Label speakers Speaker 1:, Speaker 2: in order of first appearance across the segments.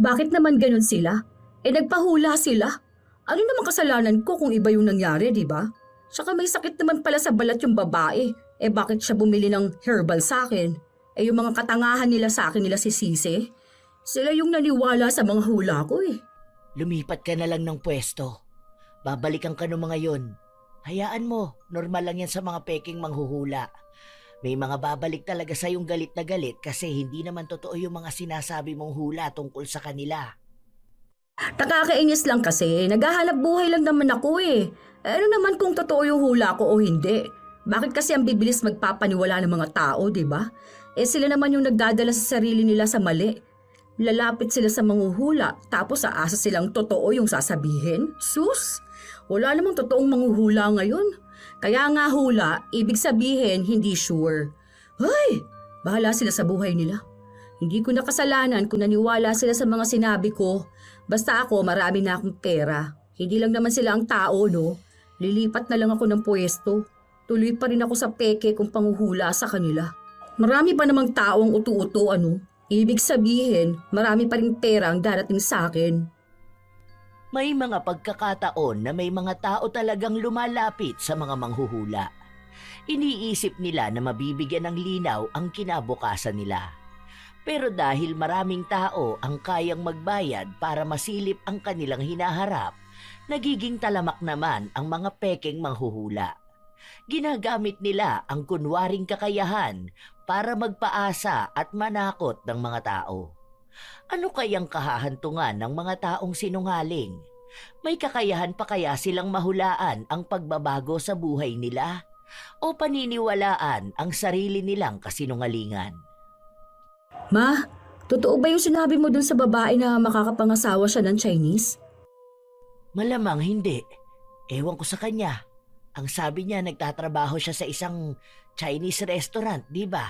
Speaker 1: Bakit naman ganun sila? Nagpahula sila. Ano naman kasalanan ko kung iba yung nangyari, di ba? Tsaka may sakit naman pala sa balat yung babae. Bakit siya bumili ng herbal sa akin? Yung mga katangahan nila sa akin nila si Sisi. Sila yung naniwala sa mga hula ko eh.
Speaker 2: Lumipat ka na lang ng pwesto. Babalikan ka ng mga yon. Hayaan mo, normal lang yan sa mga peking manghuhula. May mga babalik talaga sa yung galit na galit kasi hindi naman totoo yung mga sinasabi mong hula tungkol sa kanila.
Speaker 1: Nakakainis lang kasi, naghahanap buhay lang naman ako eh. Ano naman kung totoo yung hula ko o hindi? Bakit kasi ang bibilis magpapaniwala ng mga tao, di ba? Sila naman yung nagdadala sa sarili nila sa mali. Lalapit sila sa manghuhula, tapos aasa silang totoo yung sasabihin. Sus! Wala namang totoong manghuhula ngayon. Kaya nga hula, ibig sabihin hindi sure. Ay! Bahala sila sa buhay nila. Hindi ko nakasalanan kung naniwala sila sa mga sinabi ko. Basta ako, marami na akong pera. Hindi lang naman sila ang tao, no? Lilipat na lang ako ng pwesto. Tuloy pa rin ako sa peke kung panghuhula sa kanila. Marami pa namang taong utu-uto, ano? Ibig sabihin, marami pa rin pera ang darating sa akin.
Speaker 2: May mga pagkakataon na may mga tao talagang lumalapit sa mga manghuhula. Iniisip nila na mabibigyan ng linaw ang kinabukasan nila. Pero dahil maraming tao ang kayang magbayad para masilip ang kanilang hinaharap, nagiging talamak naman ang mga pekeng manghuhula. Ginagamit nila ang kunwaring kakayahan para magpaasa at manakot ng mga tao. Ano kayang kahahantungan ng mga taong sinungaling? May kakayahan pa kaya silang mahulaan ang pagbabago sa buhay nila? O paniniwalaan ang sarili nilang kasinungalingan?
Speaker 1: Ma, totoo ba yung sinabi mo dun sa babae na makakapangasawa siya ng Chinese?
Speaker 2: Malamang hindi. Ewan ko sa kanya. Ang sabi niya nagtatrabaho siya sa isang Chinese restaurant, di ba?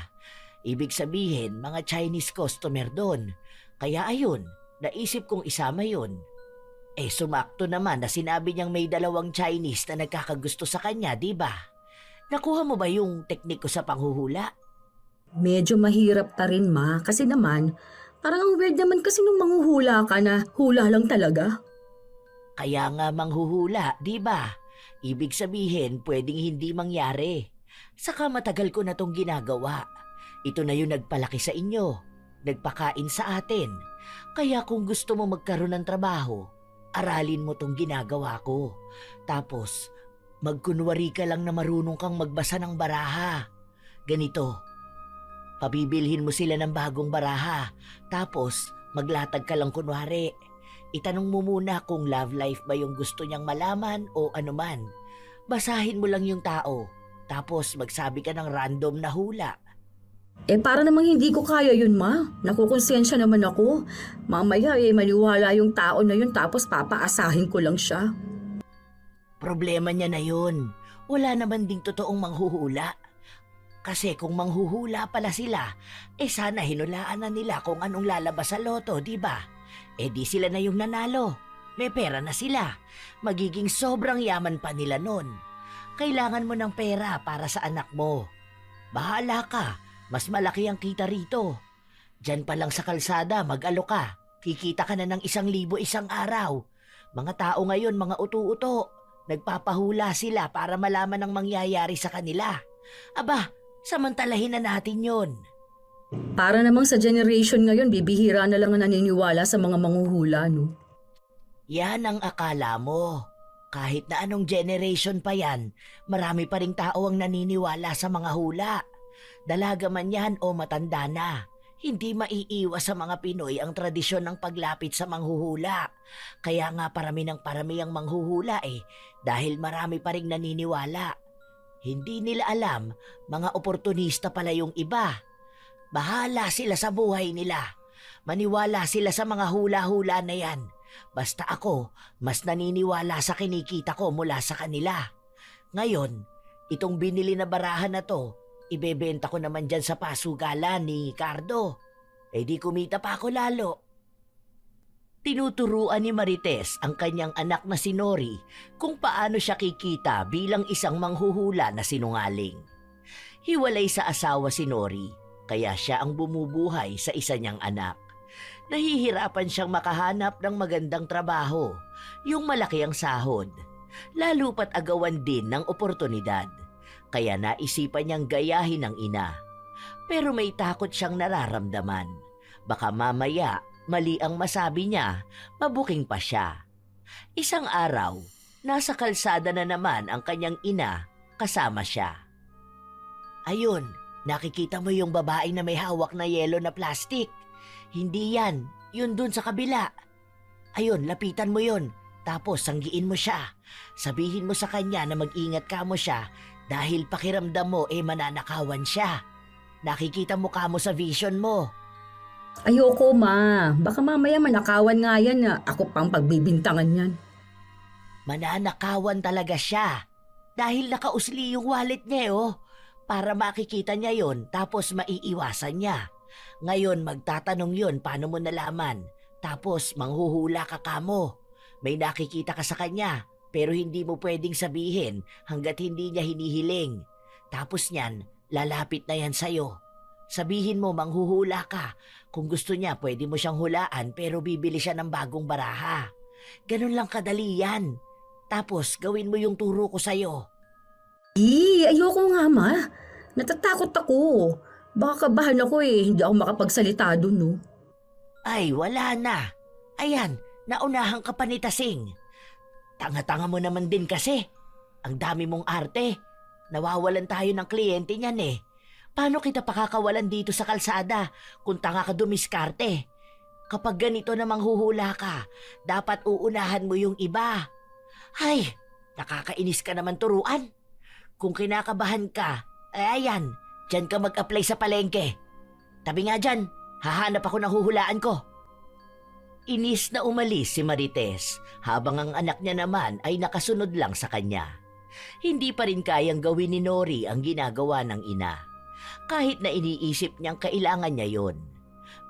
Speaker 2: Ibig sabihin, mga Chinese customer doon. Kaya ayun, naisip kong isama yun. Sumakto naman na sinabi niyang may dalawang Chinese na nagkakagusto sa kanya, di ba? Nakuha mo ba yung teknik ko sa panghuhula?
Speaker 1: Medyo mahirap ta rin, ma. Kasi naman, parang ang weird naman kasi nung manghuhula ka na hula lang talaga.
Speaker 2: Kaya nga manghuhula, di ba? Ibig sabihin, pwedeng hindi mangyari. Saka matagal ko na tong ginagawa. Ito na yung nagpalaki sa inyo, nagpakain sa atin. Kaya kung gusto mo magkaroon ng trabaho, aralin mo tong ginagawa ko. Tapos, magkunwari ka lang na marunong kang magbasa ng baraha. Ganito, pabibilhin mo sila ng bagong baraha. Tapos, maglatag ka lang kunwari. Itanong mo muna kung love life ba yung gusto niyang malaman o anuman. Basahin mo lang yung tao. Tapos magsabi ka ng random na hula.
Speaker 1: Para namang hindi ko kaya yun, ma. Nakukonsensya naman ako. Mamaya maniwala yung tao na yun tapos papaasahin ko lang siya.
Speaker 2: Problema niya na yun. Wala naman ding totoong manghuhula. Kasi kung manghuhula pala sila, sana hinulaan na nila kung anong lalabas sa loto, di ba? Di sila na yung nanalo. May pera na sila. Magiging sobrang yaman pa nila nun. Kailangan mo ng pera para sa anak mo. Bahala ka. Mas malaki ang kita rito. Diyan pa lang sa kalsada, mag-alok ka. Kikita ka na ng 1,000 isang araw. Mga tao ngayon, mga utu-uto. Nagpapahula sila para malaman ang mangyayari sa kanila. Aba, samantalahin na natin yon.
Speaker 1: Para namang sa generation ngayon, bibihira na lang ang naniniwala sa mga manghuhula, no?
Speaker 2: Yan ang akala mo. Kahit na anong generation pa yan, marami pa ring tao ang naniniwala sa mga hula. Dalaga man yan o matanda na, hindi maiiwas sa mga Pinoy ang tradisyon ng paglapit sa manghuhula. Kaya nga parami ng parami ang manghuhula dahil marami pa ring naniniwala. Hindi nila alam, mga oportunista pala yung iba. Bahala sila sa buhay nila. Maniwala sila sa mga hula-hula na yan. Basta ako, mas naniniwala sa kinikita ko mula sa kanila. Ngayon, itong binili na barahan na to, ibebenta ko naman dyan sa pasugalan ni Cardo. Di kumita pa ako lalo. Tinuturuan ni Marites ang kanyang anak na si Nori kung paano siya kikita bilang isang manghuhula na sinungaling. Hiwalay sa asawa si Nori, kaya siya ang bumubuhay sa isa niyang anak. Nahihirapan siyang makahanap ng magandang trabaho, yung malaki ang sahod. Lalo pat agawan din ng oportunidad. Kaya naisipan niyang gayahin ang ina. Pero may takot siyang nararamdaman. Baka mamaya, mali ang masabi niya, mabuking pa siya. Isang araw, nasa kalsada na naman ang kanyang ina, kasama siya. Ayun, nakikita mo yung babae na may hawak na yelo na plastic? Hindi yan, yun dun sa kabila. Ayun, lapitan mo yun, tapos sanggiin mo siya. Sabihin mo sa kanya na mag-ingat ka mo siya dahil pakiramdam mo mananakawan siya. Nakikita mo ka mo sa vision mo.
Speaker 1: Ayoko, ma. Baka mamaya manakawan nga yan na ako pang pagbibintangan yan.
Speaker 2: Mananakawan talaga siya. Dahil nakausli yung wallet niya para makikita niya yon tapos maiiwasan niya. Ngayon magtatanong yon paano mo nalaman. Tapos manghuhula ka kamo. May nakikita ka sa kanya pero hindi mo pwedeng sabihin hanggat hindi niya hinihiling. Tapos niyan, lalapit na yan sa'yo. Sabihin mo manghuhula ka. Kung gusto niya pwede mo siyang hulaan pero bibili siya ng bagong baraha. Ganun lang kadali yan. Tapos gawin mo yung turo ko sa'yo.
Speaker 1: Ayoko nga, ma. Natatakot ako. Baka kabahan ako hindi ako makapagsalita dun, no?
Speaker 2: Ay, wala na. Ayan, naunahan ka pa ni Tasing. Tanga-tanga mo naman din kasi. Ang dami mong arte. Nawawalan tayo ng kliyente niyan Paano kita pakakawalan dito sa kalsada kung tanga ka dumiskarte? Kapag ganito namang huhula ka, dapat uunahan mo yung iba. Ay, nakakainis ka naman turuan. Kung kinakabahan ka, ayan, dyan ka mag-apply sa palengke. Tabi nga dyan, hahanap ako ng huhulaan ko. Inis na umalis si Marites habang ang anak niya naman ay nakasunod lang sa kanya. Hindi pa rin kayang gawin ni Nori ang ginagawa ng ina. Kahit na iniisip niyang kailangan niya yon.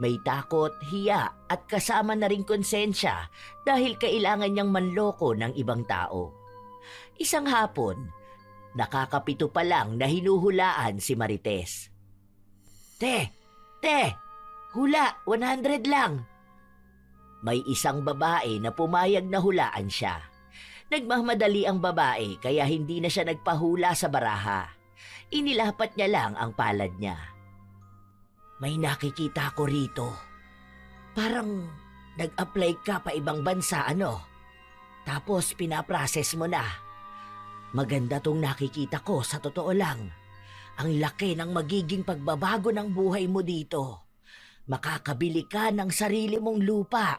Speaker 2: May takot, hiya at kasama na rin konsensya dahil kailangan niyang manloko ng ibang tao. Isang hapon, nakakapito pa lang na hinuhulaan si Marites. Te! Hula, 100 lang! May isang babae na pumayag na hulaan siya. Nagmamadali ang babae kaya hindi na siya nagpahula sa baraha. Inilapat niya lang ang palad niya. May nakikita ko rito. Parang nag-apply ka pa ibang bansa, Tapos pinaprocess mo na. Maganda tong nakikita ko sa totoo lang. Ang laki ng magiging pagbabago ng buhay mo dito. Makakabili ka ng sarili mong lupa.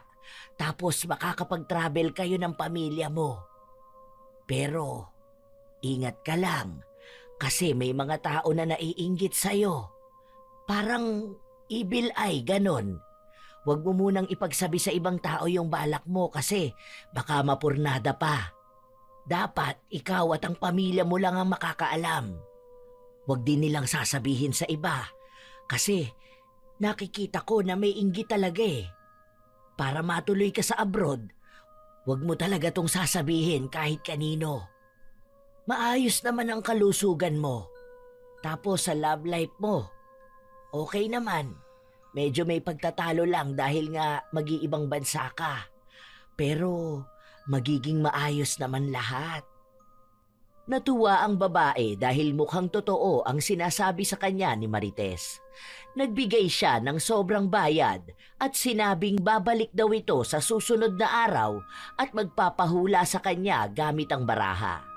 Speaker 2: Tapos makakapag-travel kayo ng pamilya mo. Pero, ingat ka lang. Kasi may mga tao na naiinggit sa'yo. Parang evil eye, ganon. Huwag mo munang ipagsabi sa ibang tao yung balak mo kasi baka mapurnada pa. Dapat ikaw at ang pamilya mo lang ang makakaalam. Huwag din nilang sasabihin sa iba kasi nakikita ko na may inggit talaga Para matuloy ka sa abroad, huwag mo talaga tong sasabihin kahit kanino. Maayos naman ang kalusugan mo. Tapos sa love life mo, okay naman. Medyo may pagtatalo lang dahil nga mag-iibang bansa ka. Pero magiging maayos naman lahat. Natuwa ang babae dahil mukhang totoo ang sinasabi sa kanya ni Marites. Nagbigay siya ng sobrang bayad at sinabing babalik daw ito sa susunod na araw at magpapahula sa kanya gamit ang baraha.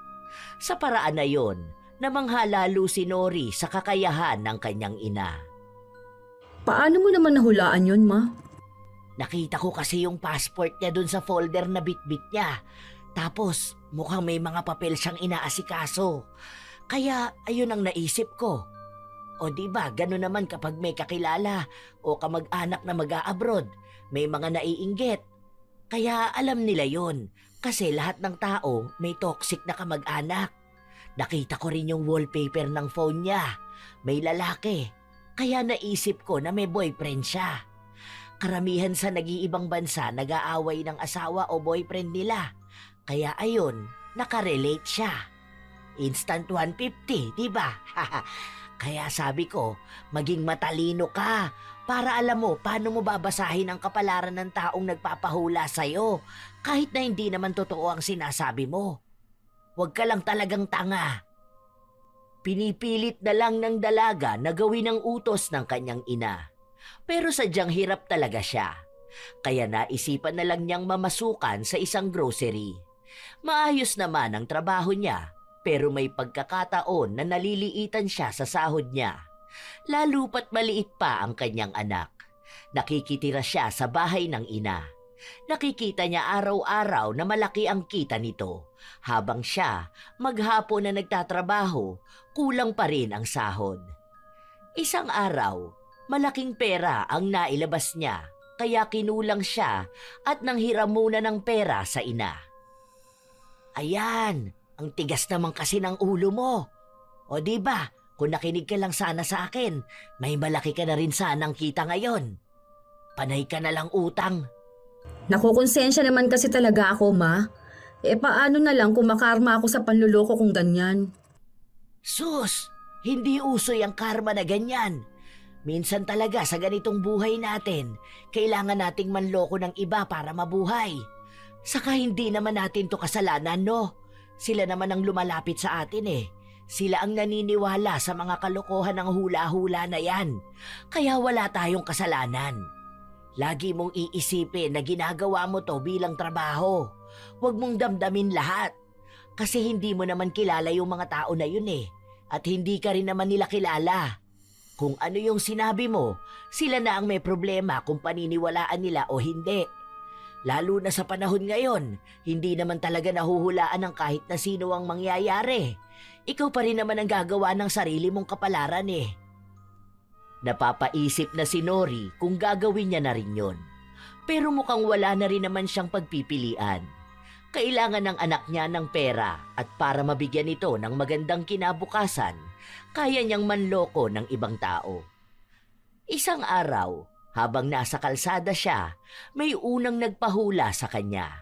Speaker 2: Sa paraan na yon, namangha lalo si Nori sa kakayahan ng kanyang ina.
Speaker 1: Paano mo naman nahulaan yun, ma?
Speaker 2: Nakita ko kasi yung passport niya dun sa folder na bitbit niya. Tapos mukhang may mga papel siyang inaasikaso. Kaya ayun ang naisip ko. O diba, gano'n naman kapag may kakilala o kamag-anak na mag-a-abroad, may mga naiinggit. Kaya alam nila yon. Kasi lahat ng tao may toxic na kamag-anak. Nakita ko rin yung wallpaper ng phone niya. May lalaki. Kaya naisip ko na may boyfriend siya. Karamihan sa nag-iibang bansa nag-aaway ng asawa o boyfriend nila. Kaya ayun, nakarelate siya. Instant 150, di ba? Kaya sabi ko, maging matalino ka para alam mo paano mo babasahin ang kapalaran ng taong nagpapahula sa'yo kahit na hindi naman totoo ang sinasabi mo. Huwag ka lang talagang tanga. Pinipilit na lang ng dalaga na gawin ang utos ng kanyang ina. Pero sadyang hirap talaga siya. Kaya naisipan na lang niyang mamasukan sa isang grocery. Maayos naman ang trabaho niya, pero may pagkakataon na naliliitan siya sa sahod niya. Lalo pat maliit pa ang kanyang anak. Nakikitira siya sa bahay ng ina. Nakikita niya araw-araw na malaki ang kita nito. Habang siya, maghapon na nagtatrabaho, kulang pa rin ang sahod. Isang araw, malaking pera ang nailabas niya, kaya kinulang siya at nanghiram muna ng pera sa ina. Ayan, ang tigas naman kasi ng ulo mo. O di ba, kung nakinig ka lang sana sa akin, may malaki ka na rin sanang kita ngayon. Panay ka na lang utang.
Speaker 1: Nakukonsensya naman kasi talaga ako, ma. Paano na lang kung makarma ako sa panluloko kung ganyan?
Speaker 2: Sus, hindi usoy ang karma na ganyan. Minsan talaga sa ganitong buhay natin, kailangan nating manloko ng iba para mabuhay. Saka hindi naman natin to kasalanan, no? Sila naman ang lumalapit sa atin eh. Sila ang naniniwala sa mga kalokohan ng hula-hula na yan. Kaya wala tayong kasalanan. Lagi mong iisipin na ginagawa mo to bilang trabaho. Huwag mong damdamin lahat. Kasi hindi mo naman kilala yung mga tao na yun eh. At hindi ka rin naman nila kilala. Kung ano yung sinabi mo, sila na ang may problema kung paniniwalaan nila o hindi. Lalo na sa panahon ngayon, hindi naman talaga nahuhulaan ng kahit na sino ang mangyayari. Ikaw pa rin naman ang gagawa ng sarili mong kapalaran eh. Napapaisip na si Nori kung gagawin niya na rin yun. Pero mukhang wala na rin naman siyang pagpipilian. Kailangan ng anak niya ng pera at para mabigyan ito ng magandang kinabukasan, kaya niyang manloko ng ibang tao. Isang araw, habang nasa kalsada siya, may unang nagpahula sa kanya.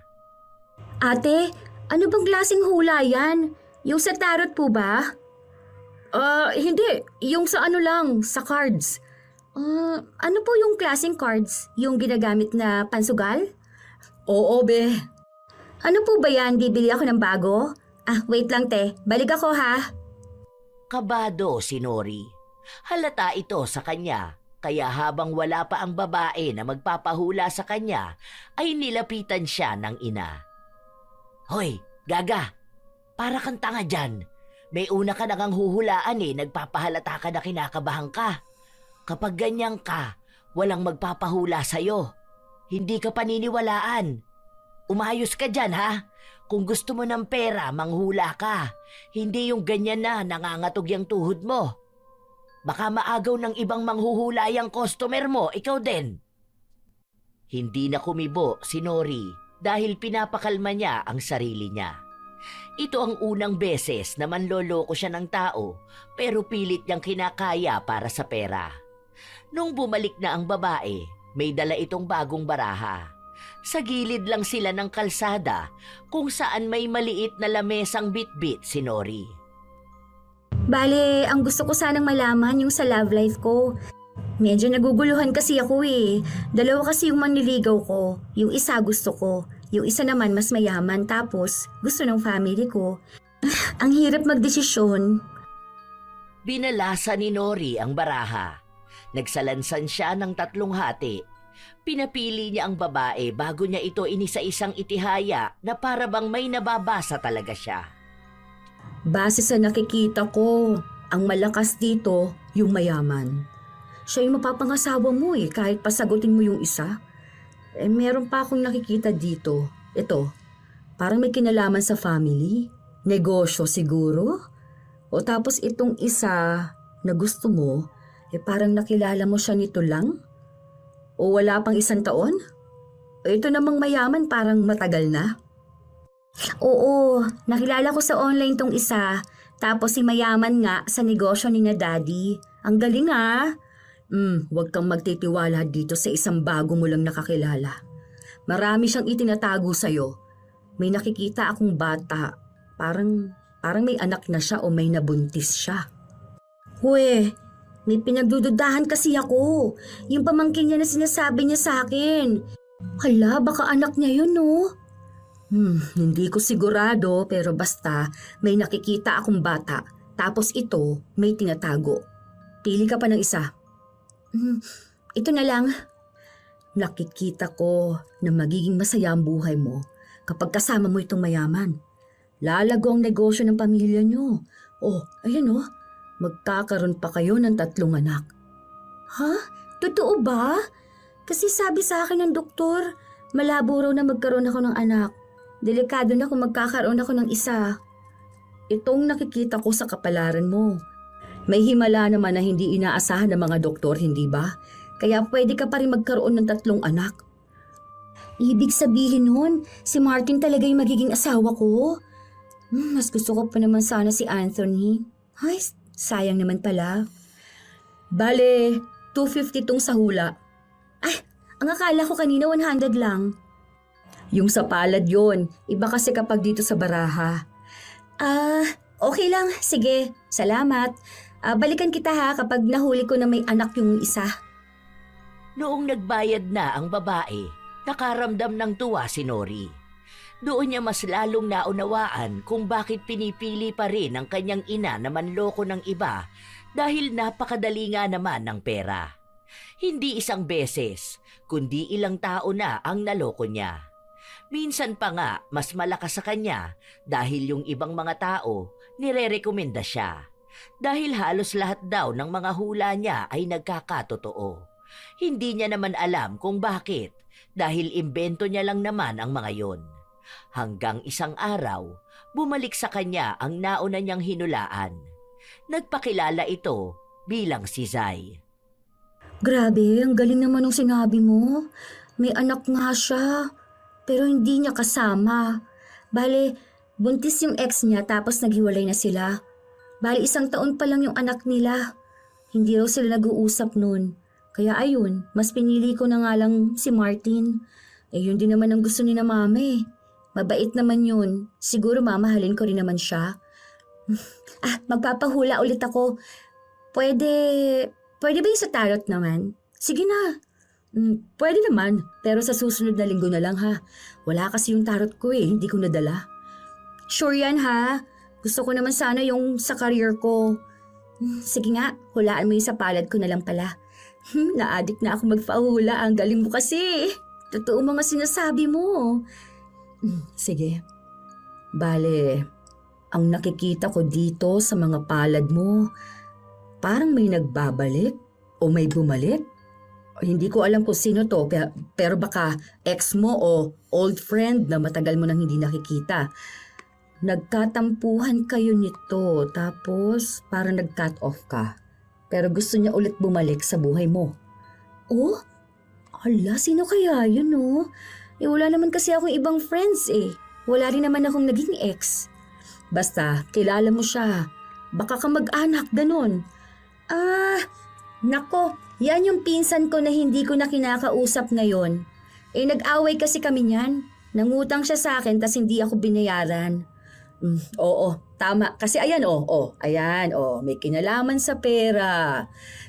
Speaker 1: Ate, ano bang klaseng hula yan? Yung sa tarot po ba? Hindi. Yung sa ano lang, sa cards. Ano po yung klaseng cards? Yung ginagamit na pansugal? Oo, be. Ano po ba yan? Bibili ako ng bago? Wait lang, te. Balik ako, ha?
Speaker 2: Kabado si Nori. Halata ito sa kanya, kaya habang wala pa ang babae na magpapahula sa kanya, ay nilapitan siya ng ina. Hoy, gaga! Para kang tanga dyan. May una ka nang huhulaan eh, nagpapahalata ka na kinakabahan ka. Kapag ganyan ka, walang magpapahula sa'yo. Hindi ka paniniwalaan. Umayos ka dyan, ha? Kung gusto mo ng pera, manghula ka. Hindi yung ganyan na nangangatog yung tuhod mo. Baka maagaw ng ibang manghuhula yung customer mo, ikaw din. Hindi na kumibo si Nori dahil pinapakalma niya ang sarili niya. Ito ang unang beses na manloloko siya ng tao pero pilit niyang kinakaya para sa pera. Nung bumalik na ang babae, may dala itong bagong baraha. Sa gilid lang sila ng kalsada kung saan may maliit na lamesang bitbit si Nori.
Speaker 1: Bale, ang gusto ko sanang malaman yung sa love life ko. Medyo naguguluhan kasi ako eh. Dalawa kasi yung manliligaw ko. Yung isa gusto ko. Yung isa naman mas mayaman tapos gusto ng family ko. Ang hirap magdesisyon.
Speaker 2: Binalasa ni Nori ang baraha. Nagsalansan siya ng 3 hati. Pinapili niya ang babae bago niya ito inisa-isang itihaya na para bang may nababasa talaga siya.
Speaker 1: Base sa nakikita ko, ang malakas dito yung mayaman. Siya yung mapapangasawa mo eh kahit pasagutin mo yung isa. Meron pa akong nakikita dito. Ito, parang may kinalaman sa family. Negosyo siguro. O tapos itong isa na gusto mo, parang nakilala mo siya nito lang. O wala pang 1 taon? Ito namang mayaman parang matagal na. Oo, nakilala ko sa online tong isa. Tapos si mayaman nga sa negosyo ni na daddy. Ang galing ah. Huwag kang magtitiwala dito sa isang bago mo lang nakakilala. Marami siyang itinatago sa'yo. May nakikita akong bata. Parang may anak na siya o may nabuntis siya. May pinagdududahan kasi ako. Yung pamangkin niya na sinasabi niya sa akin. Hala, baka anak niya yun, no? Hindi ko sigurado pero basta may nakikita akong bata. Tapos ito, may tinatago. Pili ka pa ng isa. Ito na lang. Nakikita ko na magiging masaya ang buhay mo kapag kasama mo itong mayaman. Lalago ang negosyo ng pamilya niyo. Oh, ayan oh. Magkakaroon pa kayo ng 3 anak. Ha? Totoo ba? Kasi sabi sa akin ng doktor, malabo raw na magkaroon ako ng anak. Delikado na kung magkakaroon ako ng isa. Itong nakikita ko sa kapalaran mo. May himala naman na hindi inaasahan ng mga doktor, hindi ba? Kaya pwede ka pa rin magkaroon ng 3 anak. Ibig sabihin nun, si Martin talaga yung magiging asawa ko. Mas gusto ko pa naman sana si Anthony. Ay, sayang naman pala. Bale, 250 tong sa hula. Ay, ang akala ko kanina 100 lang. Yung sa palad yon, iba kasi kapag dito sa baraha. Okay lang. Sige, salamat. Balikan kita ha kapag nahuli ko na may anak yung isa.
Speaker 2: Noong nagbayad na ang babae, nakaramdam ng tuwa si Nori. Doon niya mas lalong naunawaan kung bakit pinipili pa rin ng kanyang ina na manloko ng iba dahil napakadali nga naman ng pera. Hindi isang beses, kundi ilang tao na ang naloko niya. Minsan pa nga mas malakas sa kanya dahil yung ibang mga tao nire-rekomenda siya. Dahil halos lahat daw ng mga hula niya ay nagkakatotoo. Hindi niya naman alam kung bakit dahil imbento niya lang naman ang mga yon. Hanggang isang araw, bumalik sa kanya ang nauna niyang hinulaan. Nagpakilala ito bilang si Zai.
Speaker 1: Grabe, ang galing naman ng sinabi mo. May anak nga siya, pero hindi niya kasama. Bale, buntis yung ex niya tapos naghiwalay na sila. Bale, 1 taon pa lang yung anak nila. Hindi raw sila nag-uusap nun. Kaya ayun, mas pinili ko na nga lang si Martin. Yun din naman ang gusto ni na mama eh. Mabait naman yun. Siguro mamahalin ko rin naman siya. Magpapahula ulit ako. Pwede ba yung sa tarot naman? Sige na. Pwede naman, pero sa susunod na linggo na lang ha. Wala kasi yung tarot ko eh, hindi ko nadala. Sure yan ha. Gusto ko naman sana yung sa career ko. Sige nga, hulaan mo yung sa palad ko na lang pala. Na-addict na ako magpahula. Ang galing mo kasi. Totoo mga sinasabi mo. Sige. Bale, ang nakikita ko dito sa mga palad mo, parang may nagbabalik o may bumalik. Hindi ko alam kung sino to, pero baka ex mo o old friend na matagal mo nang hindi nakikita. Nagkatampuhan kayo nito, tapos parang nag-cut off ka. Pero gusto niya ulit bumalik sa buhay mo. Oh? Ala, sino kaya yun no? Wala naman kasi akong ibang friends eh. Wala rin naman akong naging ex. Basta, kilala mo siya. Baka ka mag-anak, ganun. Nako, yan yung pinsan ko na hindi ko na kinakausap ngayon. Nag-away kasi kami niyan. Nangutang siya sa akin tas hindi ako binayaran. Oo, tama. Kasi ayan ayan, may kinalaman sa pera.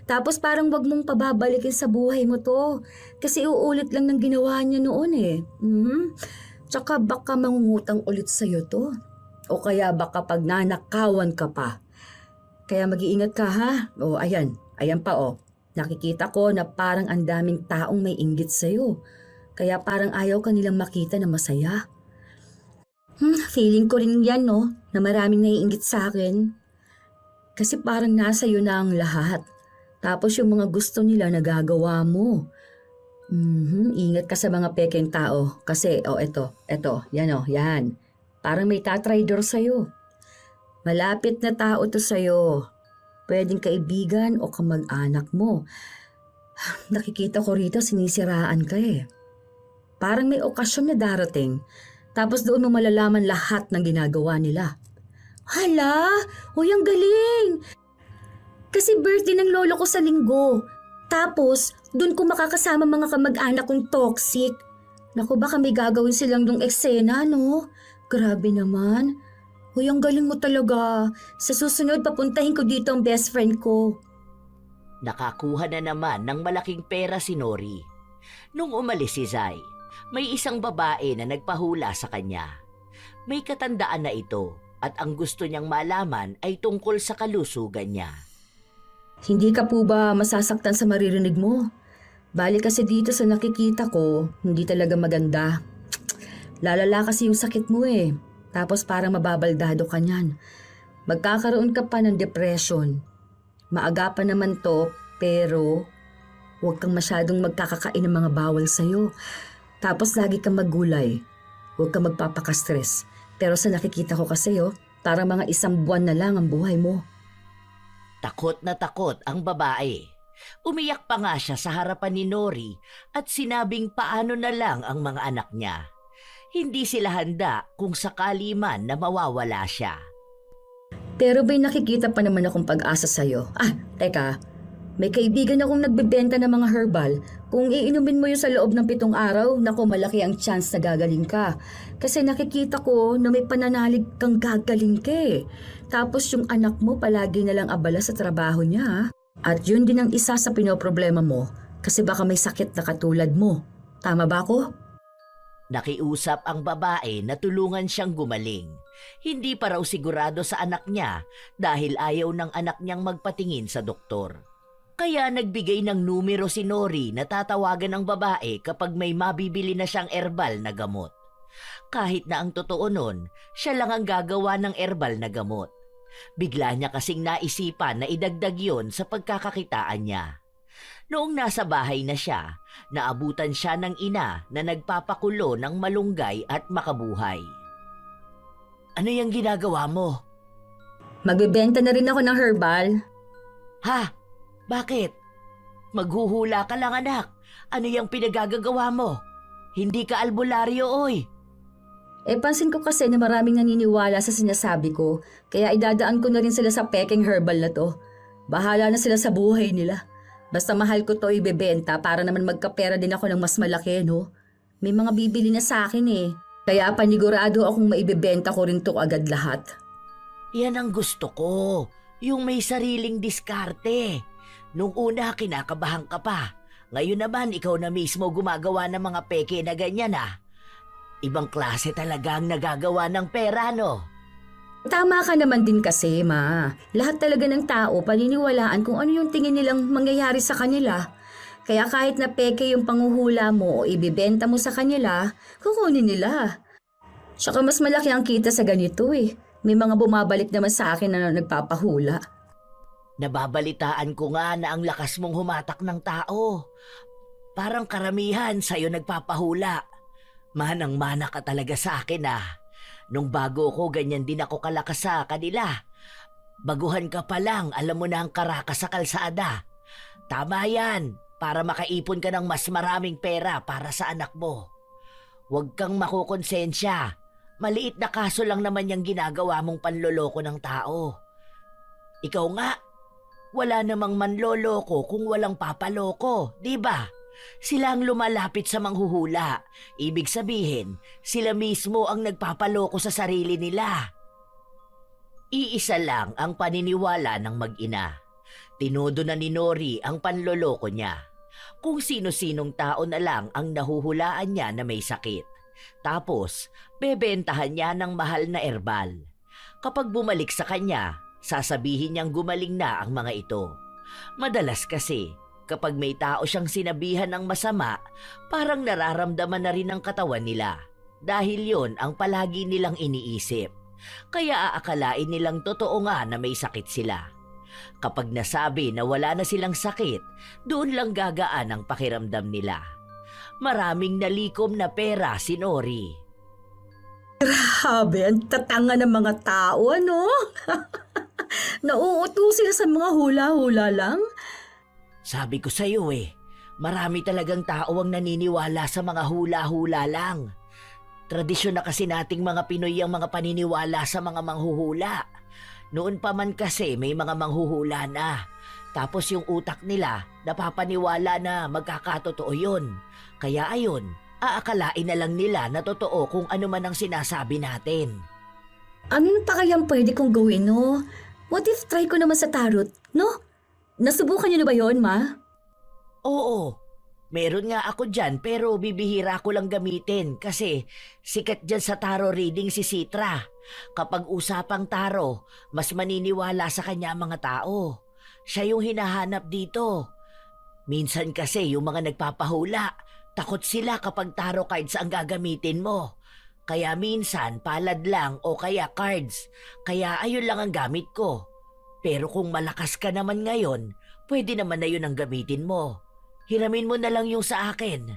Speaker 1: Tapos parang wag mong pababalikin sa buhay mo to. Kasi uulit lang ng ginawa niya noon eh. Tsaka baka mangungutang ulit sa'yo to. O kaya baka pag nanakawan ka pa. Kaya mag-iingat ka ha. Ayan pa Nakikita ko na parang ang daming taong may inggit sa'yo. Kaya parang ayaw ka nilang makita na masaya. Feeling ko rin yan, no? Na maraming naiinggit sa akin. Kasi parang nasa iyo na ang lahat. Tapos yung mga gusto nila nagagawa mo. Ingat ka sa mga pekeng tao. Kasi, eto, yan. Parang may tatraidor sa'yo. Malapit na tao to sa'yo. Pwedeng kaibigan o kamag-anak mo. Nakikita ko rito sinisiraan ka eh. Parang may okasyon na darating. Tapos doon mo malalaman lahat ng ginagawa nila. Hala! Ang galing! Kasi birthday ng lolo ko sa linggo. Tapos, doon ko makakasama mga kamag-anak kong toxic. Naku, baka may gagawin silang dong eksena, no? Grabe naman. Ang galing mo talaga. Sa susunod, papuntahin ko dito ang best friend ko.
Speaker 2: Nakakuha na naman ng malaking pera si Nori. Nung umalis si Zai, may isang babae na nagpahula sa kanya. May katandaan na ito at ang gusto niyang malaman ay tungkol sa kalusugan niya.
Speaker 1: Hindi ka po ba masasaktan sa maririnig mo? Bali kasi dito sa nakikita ko, hindi talaga maganda. Lalala kasi yung sakit mo eh. Tapos parang mababaldado ka niyan. Magkakaroon ka pa ng depression. Maaga pa naman to, pero huwag kang masyadong magkakakain ng mga bawal sa'yo. Tapos lagi kang maggulay. Huwag kang magpapaka-stress. Pero sa nakikita ko kasi parang mga 1 buwan na lang ang buhay mo.
Speaker 2: Takot na takot ang babae. Umiyak pa nga siya sa harapan ni Nori at sinabing paano na lang ang mga anak niya. Hindi sila handa kung sakali man na mawawala siya.
Speaker 1: Pero may nakikita pa naman akong pag-asa sa'yo. Teka. May kaibigan akong nagbebenta ng mga herbal. Kung iinumin mo yun sa loob ng 7 araw, naku, malaki ang chance na gagaling ka. Kasi nakikita ko na may pananalig kang gagaling ka eh. Tapos yung anak mo palagi na lang abala sa trabaho niya. At yun din ang isa sa pinoproblema mo. Kasi baka may sakit na katulad mo. Tama ba ako?
Speaker 2: Nakiusap ang babae na tulungan siyang gumaling. Hindi pa raw sigurado sa anak niya dahil ayaw ng anak niyang magpatingin sa doktor. Kaya nagbigay ng numero si Nori na tatawagan ng babae kapag may mabibili na siyang herbal na gamot. Kahit na ang totoo nun, siya lang ang gagawa ng herbal na gamot. Bigla niya kasing naisipan na idagdag yon sa pagkakakitaan niya. Noong nasa bahay na siya, naabutan siya ng ina na nagpapakulo ng malunggay at makabuhay. Ano yung ginagawa mo?
Speaker 1: Magbebenta na rin ako ng herbal.
Speaker 2: Ha? Bakit? Maghuhula ka lang anak. Ano yung pinagagagawa mo? Hindi ka albularyo oy.
Speaker 1: Pansin ko kasi na maraming naniniwala sa sinasabi ko, kaya idadaan ko na rin sila sa peking herbal na to. Bahala na sila sa buhay nila. Basta mahal ko to ibebenta para naman magkapera din ako ng mas malaki, no? May mga bibili na sa akin eh. Kaya panigurado akong maibebenta ko rin to agad lahat.
Speaker 2: Yan ang gusto ko. Yung may sariling diskarte. Nung una kinakabahan ka pa. Ngayon naman ikaw na mismo gumagawa ng mga peke na ganyan ah. Ibang klase talaga ang nagagawa ng pera, no?
Speaker 1: Tama ka naman din kasi, ma. Lahat talaga ng tao paniniwalaan kung ano yung tingin nilang mangyayari sa kanila. Kaya kahit na peke yung panguhula mo o ibibenta mo sa kanila, kukunin nila. Tsaka mas malaki ang kita sa ganito eh. May mga bumabalik naman sa akin na nagpapahula.
Speaker 2: Nababalitaan ko nga na ang lakas mong humatak ng tao. Parang karamihan sa'yo nagpapahula. Manang-mana ka talaga sa akin ah. Nung bago ko, ganyan din ako kalakas sa kanila. Baguhan ka pa lang, alam mo na ang karakas sa kalsada. Tama yan, para makaipon ka ng mas maraming pera para sa anak mo. Huwag kang makukonsensya. Maliit na kaso lang naman yung ginagawa mong panloloko ng tao. Ikaw nga, wala namang manloloko kung walang papaloko, di ba? Sila ang lumalapit sa manghuhula. Ibig sabihin, sila mismo ang nagpapaloko sa sarili nila. Iisa lang ang paniniwala ng mag-ina. Tinodo na ni Nori ang panloloko niya. Kung sino-sinong tao na lang ang nahuhulaan niya na may sakit. Tapos, bebentahan niya ng mahal na herbal. Kapag bumalik sa kanya, sasabihin niyang gumaling na ang mga ito. Madalas kasi, kapag may tao siyang sinabihan ng masama, parang nararamdaman na rin ang katawan nila. Dahil yon ang palagi nilang iniisip. Kaya aakalain nilang totoo nga na may sakit sila. Kapag nasabi na wala na silang sakit, doon lang gagaan ang pakiramdam nila. Maraming nalikom na pera si Nori.
Speaker 1: Grabe, ang tatanga ng mga tao, ano? Nauuto sila sa mga hula-hula lang.
Speaker 2: Sabi ko sa'yo marami talagang tao ang naniniwala sa mga hula-hula lang. Tradisyon na kasi nating mga Pinoy ang mga paniniwala sa mga manghuhula. Noon pa man kasi may mga manghuhula na. Tapos yung utak nila napapaniwala na magkakatotoo yun. Kaya ayun, aakalain na lang nila na totoo kung ano man ang sinasabi natin.
Speaker 1: Ano pa kayang pwede kong gawin, no? What if try ko naman sa tarot, no? Nasubukan niyo na ba yon, Ma?
Speaker 2: Oo, meron nga ako dyan pero bibihira ko lang gamitin kasi sikat dyan sa tarot reading si Citra. Kapag usapang taro, mas maniniwala sa kanya ang mga tao. Siya yung hinahanap dito. Minsan kasi yung mga nagpapahula, takot sila kapag tarot cards ang gagamitin mo. Kaya minsan palad lang o kaya cards, kaya ayun lang ang gamit ko. Pero kung malakas ka naman ngayon, pwede naman na yun ang gamitin mo. Hiramin mo na lang yung sa akin.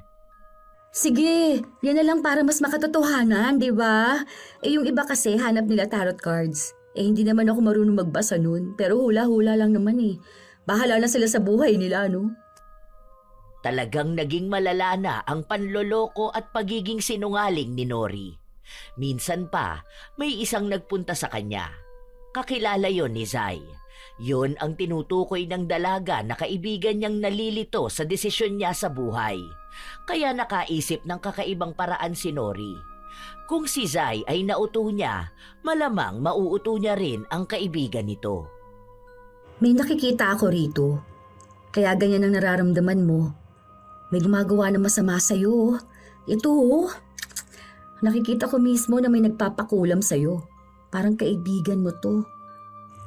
Speaker 1: Sige, yan na lang para mas makatotohanan, di ba? Yung iba kasi hanap nila tarot cards. Hindi naman ako marunong magbasa nun, pero hula-hula lang naman eh. Bahala na sila sa buhay nila, no?
Speaker 2: Talagang naging malala na ang panloloko at pagiging sinungaling ni Nori. Minsan pa, may isang nagpunta sa kanya. Kakilala yon ni Zai. Yon ang tinutukoy ng dalaga na kaibigan niyang nalilito sa desisyon niya sa buhay. Kaya nakaisip ng kakaibang paraan si Nori. Kung si Zai ay nauto niya, malamang mauuto niya rin ang kaibigan nito.
Speaker 1: May nakikita ako rito. Kaya ganyan ang nararamdaman mo. May gumagawa na masama sa'yo. Ito, oh. Nakikita ko mismo na may nagpapakulam sa'yo. Parang kaibigan mo to.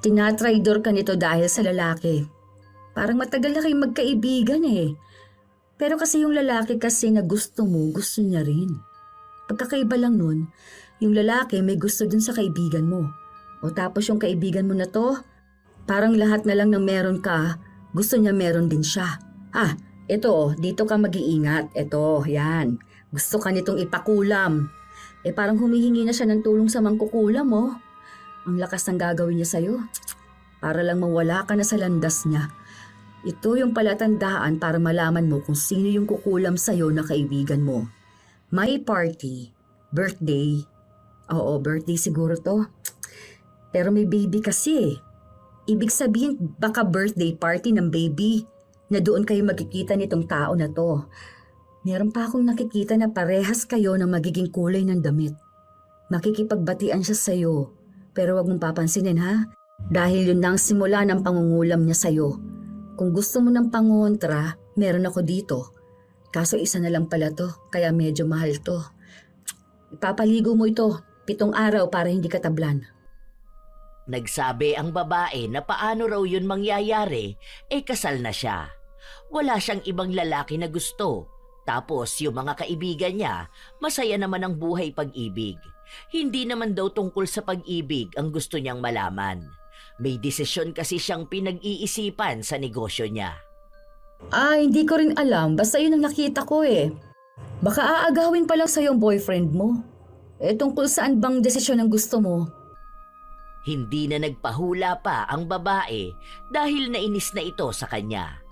Speaker 1: Tinatraidor ka nito dahil sa lalaki. Parang matagal na kayong magkaibigan eh. Pero kasi yung lalaki kasi na gusto mo, gusto niya rin. Pagkakaiba lang nun, yung lalaki may gusto dun sa kaibigan mo. O tapos yung kaibigan mo na to, parang lahat na lang ng meron ka, gusto niya meron din siya. Ito, dito ka mag-iingat. Ito, yan. Gusto ka nitong ipakulam. Parang humihingi na siya ng tulong sa mangkukulam, oh. Ang lakas ng gagawin niya sa'yo. Para lang mawala ka na sa landas niya. Ito yung palatandaan para malaman mo kung sino yung kukulam sa'yo na kaibigan mo. May party, birthday. Oo, birthday siguro to. Pero may baby kasi. Ibig sabihin baka birthday party ng baby na doon kayo magkikita nitong tao na to. Meron pa akong nakikita na parehas kayo ng magiging kulay ng damit. Makikipagbatian siya sa'yo. Pero wag mong papansinin ha. Dahil yun na ang simula ng pangungulam niya sa'yo. Kung gusto mo ng pangontra, meron ako dito. Kaso isa na lang pala to, kaya medyo mahal to. Ipapaligo mo ito, 7 araw para hindi ka tablan.
Speaker 2: Nagsabi ang babae na paano raw yun mangyayari, kasal na siya. Wala siyang ibang lalaki na gusto. Tapos yung mga kaibigan niya, masaya naman ang buhay pag-ibig. Hindi naman daw tungkol sa pag-ibig ang gusto niyang malaman. May desisyon kasi siyang pinag-iisipan sa negosyo niya.
Speaker 1: Hindi ko rin alam. Basta yun ang nakita ko eh. Baka aagawin pa lang sa'yo ang boyfriend mo. Tungkol saan bang desisyon ang gusto mo?
Speaker 2: Hindi na nagpahula pa ang babae dahil nainis na ito sa kanya.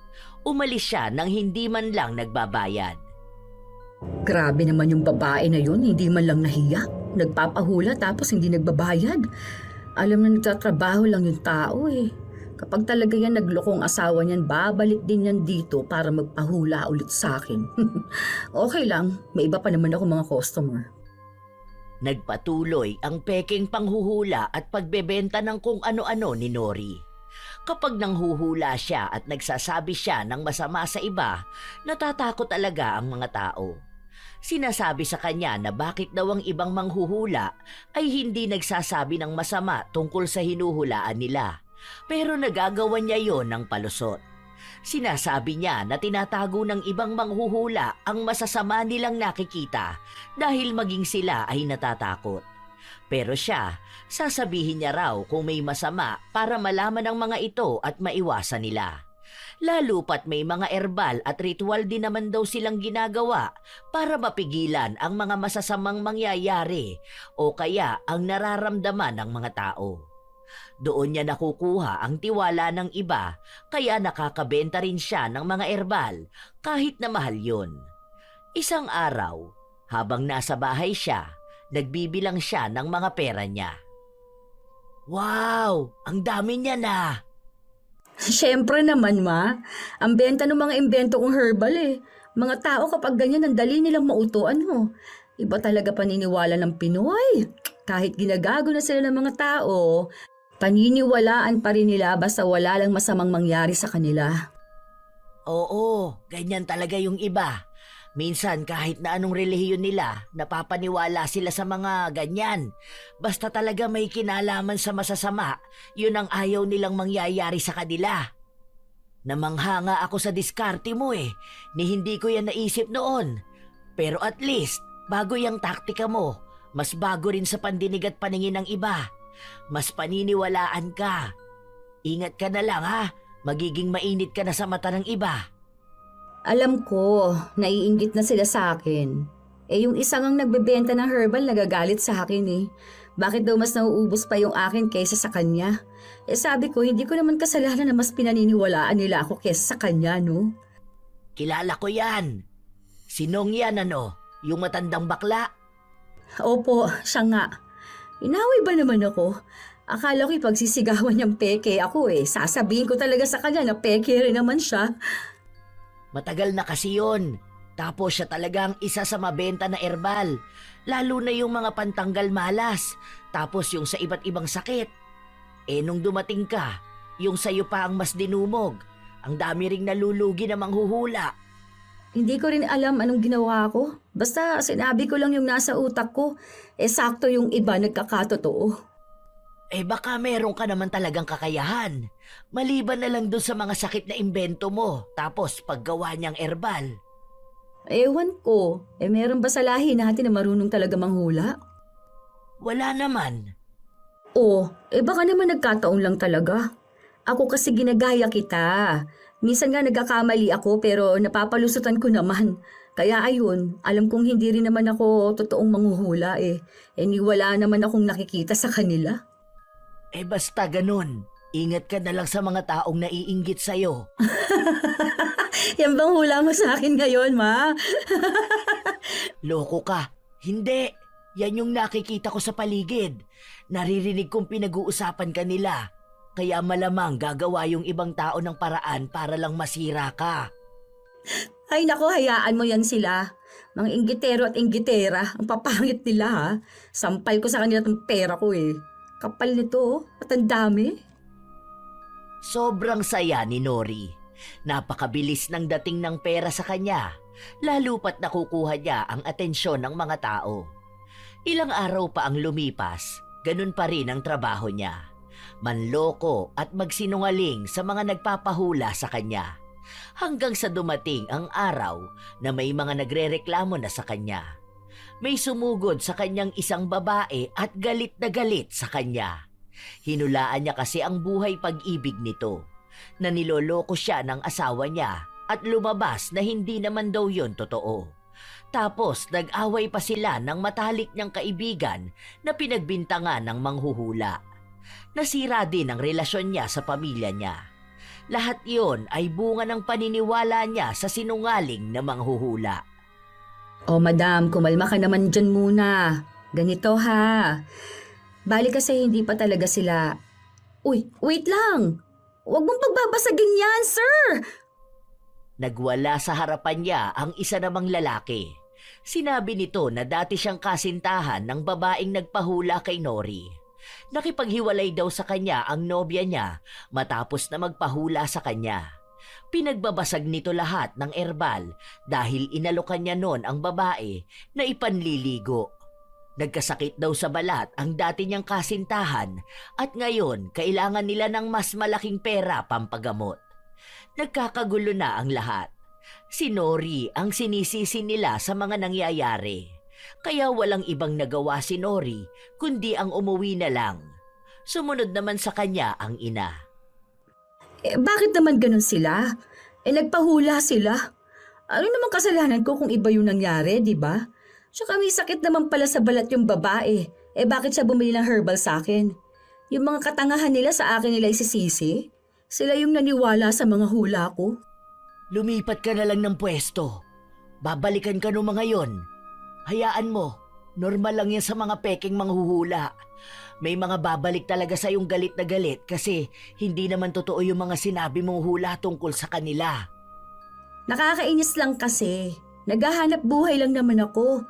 Speaker 2: Umalis siya nang hindi man lang nagbabayad.
Speaker 1: Grabe naman yung babae na yun. Hindi man lang nahiya. Nagpapahula tapos hindi nagbabayad. Alam na nagtatrabaho lang yung tao eh. Kapag talaga yan naglokong asawa niyan, babalik din yan dito para magpahula ulit sa akin. Okay lang, may iba pa naman ako mga customer.
Speaker 2: Nagpatuloy ang peking panghuhula at pagbebenta ng kung ano-ano ni Nori. Kapag nanghuhula siya at nagsasabi siya ng masama sa iba, natatakot talaga ang mga tao. Sinasabi sa kanya na bakit daw ang ibang manghuhula ay hindi nagsasabi ng masama tungkol sa hinuhulaan nila. Pero nagagawa niya yon ng palusot. Sinasabi niya na tinatago ng ibang manghuhula ang masasama nilang nakikita dahil maging sila ay natatakot. Pero siya, sasabihin niya raw kung may masama para malaman ng mga ito at maiwasan nila. Lalo pat may mga erbal at ritual din naman daw silang ginagawa para mapigilan ang mga masasamang mangyayari o kaya ang nararamdaman ng mga tao. Doon niya nakukuha ang tiwala ng iba kaya nakakabenta rin siya ng mga erbal kahit na mahal yun. Isang araw, habang nasa bahay siya, nagbibilang siya ng mga pera niya. Wow! Ang dami niya na!
Speaker 1: Siyempre naman, Ma. Ang benta ng mga imbento kong herbal eh. Mga tao kapag ganyan, ang dali nilang mautuan mo. Iba talaga paniniwala ng Pinoy. Kahit ginagago na sila ng mga tao, Paniniwalaan pa rin nila basta wala lang masamang mangyari sa kanila.
Speaker 2: Oo, ganyan talaga yung iba. Minsan kahit na anong relihiyon nila, napapaniwala sila sa mga ganyan. Basta talaga may kinalaman sa masasama, yun ang ayaw nilang mangyayari sa kanila. Namangha nga ako sa diskarte mo ni hindi ko yan naisip noon. Pero at least, bago yung taktika mo, mas bago rin sa pandinig at paningin ng iba. Mas paniniwalaan ka. Ingat ka na lang ha, magiging mainit ka na sa mata ng iba.
Speaker 1: Alam ko, naiinggit na sila sa akin. Yung isang ang nagbebenta ng herbal nagagalit sa akin Bakit daw mas nauubos pa yung akin kaysa sa kanya? Sabi ko, hindi ko naman kasalanan na mas pinaniniwalaan nila ako kaysa sa kanya, no?
Speaker 2: Kilala ko yan. Sinong yan Yung matandang bakla?
Speaker 1: Opo, siya nga. Inaway ba naman ako? Akala ko ipagsisigawan niyang peke ako Sasabihin ko talaga sa kanya na peke rin naman siya.
Speaker 2: Matagal na kasi yun. Tapos siya talagang isa sa mabenta na herbal. Lalo na yung mga pantanggal malas. Tapos yung sa iba't ibang sakit. Nung dumating ka, yung sayo pa ang mas dinumog. Ang dami ring nalulugi na manghuhula.
Speaker 1: Hindi ko rin alam anong ginawa ko. Basta sinabi ko lang yung nasa utak ko. Sakto yung iba nagkakatotoo.
Speaker 2: Baka meron ka naman talagang kakayahan. Maliban na lang dun sa mga sakit na imbento mo, tapos paggawa niyang herbal.
Speaker 1: Ewan ko, meron ba sa lahi natin na marunong talaga manghula?
Speaker 2: Wala naman.
Speaker 1: Baka naman nagkataon lang talaga. Ako kasi ginagaya kita. Minsan nga nagkakamali ako pero napapalusutan ko naman. Kaya ayun, alam kong hindi rin naman ako totoong manghuhula wala naman akong nakikita sa kanila.
Speaker 2: Basta ganun. Ingat ka na lang sa mga taong naiinggit sa'yo.
Speaker 1: Yan bang hula mo sa akin ngayon, ma?
Speaker 2: Loko ka. Hindi. Yan yung nakikita ko sa paligid. Naririnig kong pinag-uusapan ka nila. Kaya malamang gagawa yung ibang tao ng paraan para lang masira ka.
Speaker 1: Ay nako, hayaan mo yan sila. Mga inggitero at inggitera, ang papangit nila ha. Sampal ko sa kanila tong pera ko Kapal nito at ang dami.
Speaker 2: Sobrang saya ni Nori. Napakabilis ng dating ng pera sa kanya, lalo pat nakukuha niya ang atensyon ng mga tao. Ilang araw pa ang lumipas, ganun pa rin ang trabaho niya. Manloko at magsinungaling sa mga nagpapahula sa kanya. Hanggang sa dumating ang araw na may mga nagrereklamo na sa kanya. May sumugod sa kanyang isang babae at galit na galit sa kanya. Hinulaan niya kasi ang buhay pag-ibig nito, na niloloko siya ng asawa niya at lumabas na hindi naman daw yon totoo. Tapos nag-away pa sila ng matalik niyang kaibigan na pinagbintangan ng manghuhula. Nasira din ang relasyon niya sa pamilya niya. Lahat yon ay bunga ng paniniwala niya sa sinungaling na manghuhula.
Speaker 1: Madam, kumalma ka naman dyan muna. Ganito ha. Bali kasi hindi pa talaga sila... Uy, wait lang! Huwag mong pagbabasagin yan, sir!
Speaker 2: Nagwala sa harapan niya ang isa namang lalaki. Sinabi nito na dati siyang kasintahan ng babaeng nagpahula kay Nori. Nakipaghiwalay daw sa kanya ang nobya niya matapos na magpahula sa kanya. Pinagbabasag nito lahat ng herbal dahil inalokan niya noon ang babae na ipanliligo. Nagkasakit daw sa balat ang dati niyang kasintahan at ngayon kailangan nila ng mas malaking pera pampagamot. Nagkakagulo na ang lahat. Si Nori ang sinisisi nila sa mga nangyayari. Kaya walang ibang nagawa si Nori kundi ang umuwi na lang. Sumunod naman sa kanya ang ina.
Speaker 1: Bakit naman ganun sila? Nagpahula sila. Ano naman kasalanan ko kung iba yung nangyari, di ba? Tsaka may sakit naman pala sa balat yung babae. Bakit siya bumili ng herbal sa akin? Yung mga katangahan nila sa akin nila isisisi? Sila yung naniwala sa mga hula ko?
Speaker 2: Lumipat ka na lang ng pwesto. Babalikan ka ng mga yon. Hayaan mo, normal lang yan sa mga peking manghuhula. May mga babalik talaga sa yung galit na galit kasi hindi naman totoo yung mga sinabi mong hula tungkol sa kanila.
Speaker 1: Nakakainis lang kasi. Naghahanap buhay lang naman ako.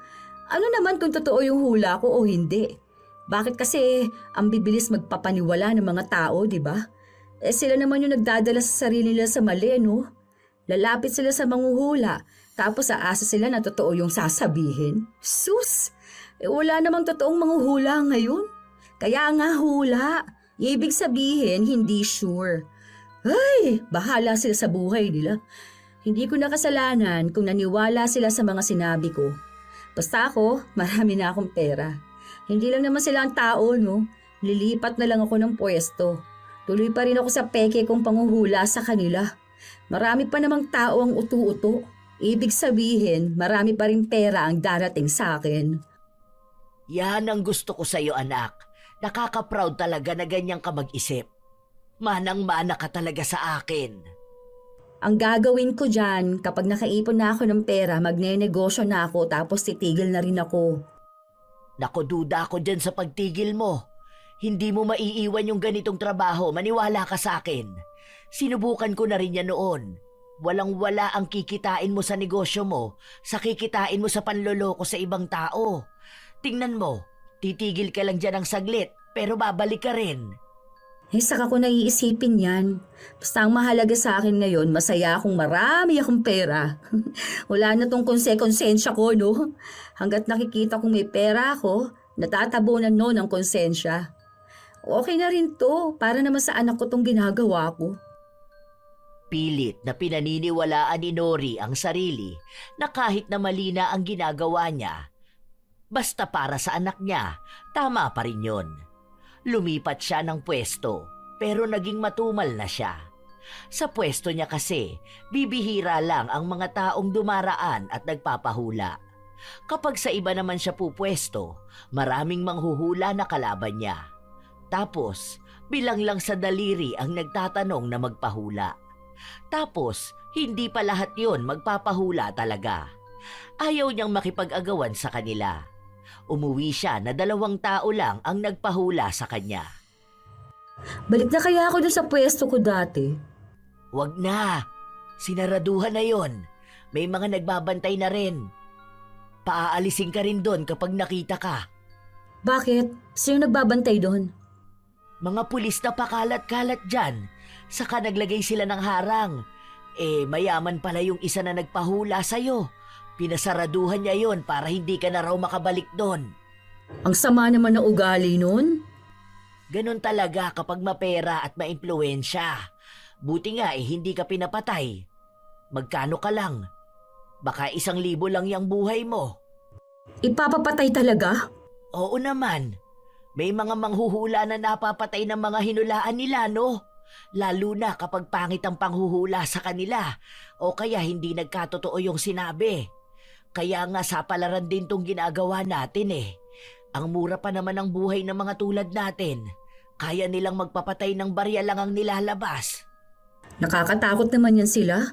Speaker 1: Ano naman kung totoo yung hula ko o hindi? Bakit kasi ang bibilis magpapaniwala ng mga tao, di ba? Sila naman yung nagdadala sa sarili nila sa mali, no? Lalapit sila sa manghuhula, tapos aasa sila na totoo yung sasabihin. Sus! Wala namang totoong manghuhula ngayon. Kaya nga hula. Ibig sabihin, hindi sure. Ay, bahala sila sa buhay nila. Hindi ko na kasalanan kung naniwala sila sa mga sinabi ko. Basta ako, marami na akong pera. Hindi lang naman sila ang tao, no? Lilipat na lang ako ng pwesto. Tuloy pa rin ako sa peke kong panghuhula sa kanila. Marami pa namang tao ang utu-uto. Ibig sabihin, marami pa rin pera ang darating sa akin.
Speaker 2: Yan ang gusto ko sa'yo, anak. Nakaka-proud talaga na ganyan ka mag-isip. Manang-mana ka talaga sa akin.
Speaker 1: Ang gagawin ko dyan, kapag nakaipon na ako ng pera, magne-negosyo na ako tapos titigil na rin ako.
Speaker 2: Naku, duda ako dyan sa pagtigil mo. Hindi mo maiiwan yung ganitong trabaho, maniwala ka sa akin. Sinubukan ko na rin yan noon. Walang-wala ang kikitain mo sa negosyo mo, sa kikitain mo sa panloloko sa ibang tao. Tingnan mo, titigil ka lang dyan ng saglit, pero babalik ka rin.
Speaker 1: Saka ko naiisipin yan. Basta ang mahalaga sa akin ngayon, masaya akong marami akong pera. Wala na tong konsensya ko, no? Hanggat nakikita kong may pera ako, natatabunan no ng konsensya. Okay na rin to, para naman sa anak ko tong ginagawa ko.
Speaker 2: Pilit na pinaniniwalaan ni Nori ang sarili na kahit na mali na ang ginagawa niya, basta para sa anak niya, tama pa rin yun. Lumipat siya ng pwesto, pero naging matumal na siya. Sa pwesto niya kasi, bibihira lang ang mga taong dumaraan at nagpapahula. Kapag sa iba naman siya pupwesto, maraming manghuhula na kalaban niya. Tapos, bilang lang sa daliri ang nagtatanong na magpahula. Tapos, hindi pa lahat yon magpapahula talaga. Ayaw niyang makipag-agawan sa kanila. Umuwi siya na 2 tao lang ang nagpahula sa kanya.
Speaker 1: Balik na kaya ako dun sa pwesto ko dati.
Speaker 2: Wag na. Sinaraduhan na yon. May mga nagbabantay na rin. Paaalisin ka rin doon kapag nakita ka.
Speaker 1: Bakit? Sino nagbabantay doon?
Speaker 2: Mga pulis na pakalat-kalat dyan. Saka naglagay sila ng harang. Mayaman pala yung isa na nagpahula sa'yo. Pinasaraduhan niya yon para hindi ka na raw makabalik doon.
Speaker 1: Ang sama naman ng ugali nun.
Speaker 2: Ganon talaga kapag mapera at maimpluwensya. Buti nga hindi ka pinapatay. Magkano ka lang? Baka 1,000 lang yung buhay mo.
Speaker 1: Ipapapatay talaga?
Speaker 2: Oo naman. May mga manghuhula na napapatay ng mga hinulaan nila, no? Lalo na kapag pangit ang panghuhula sa kanila o kaya hindi nagkatotoo yung sinabi. Kaya nga sapalaran din tong ginagawa natin eh. Ang mura pa naman ng buhay ng mga tulad natin. Kaya nilang magpapatay ng barya lang ang nilalabas.
Speaker 1: Nakakatakot naman yan sila.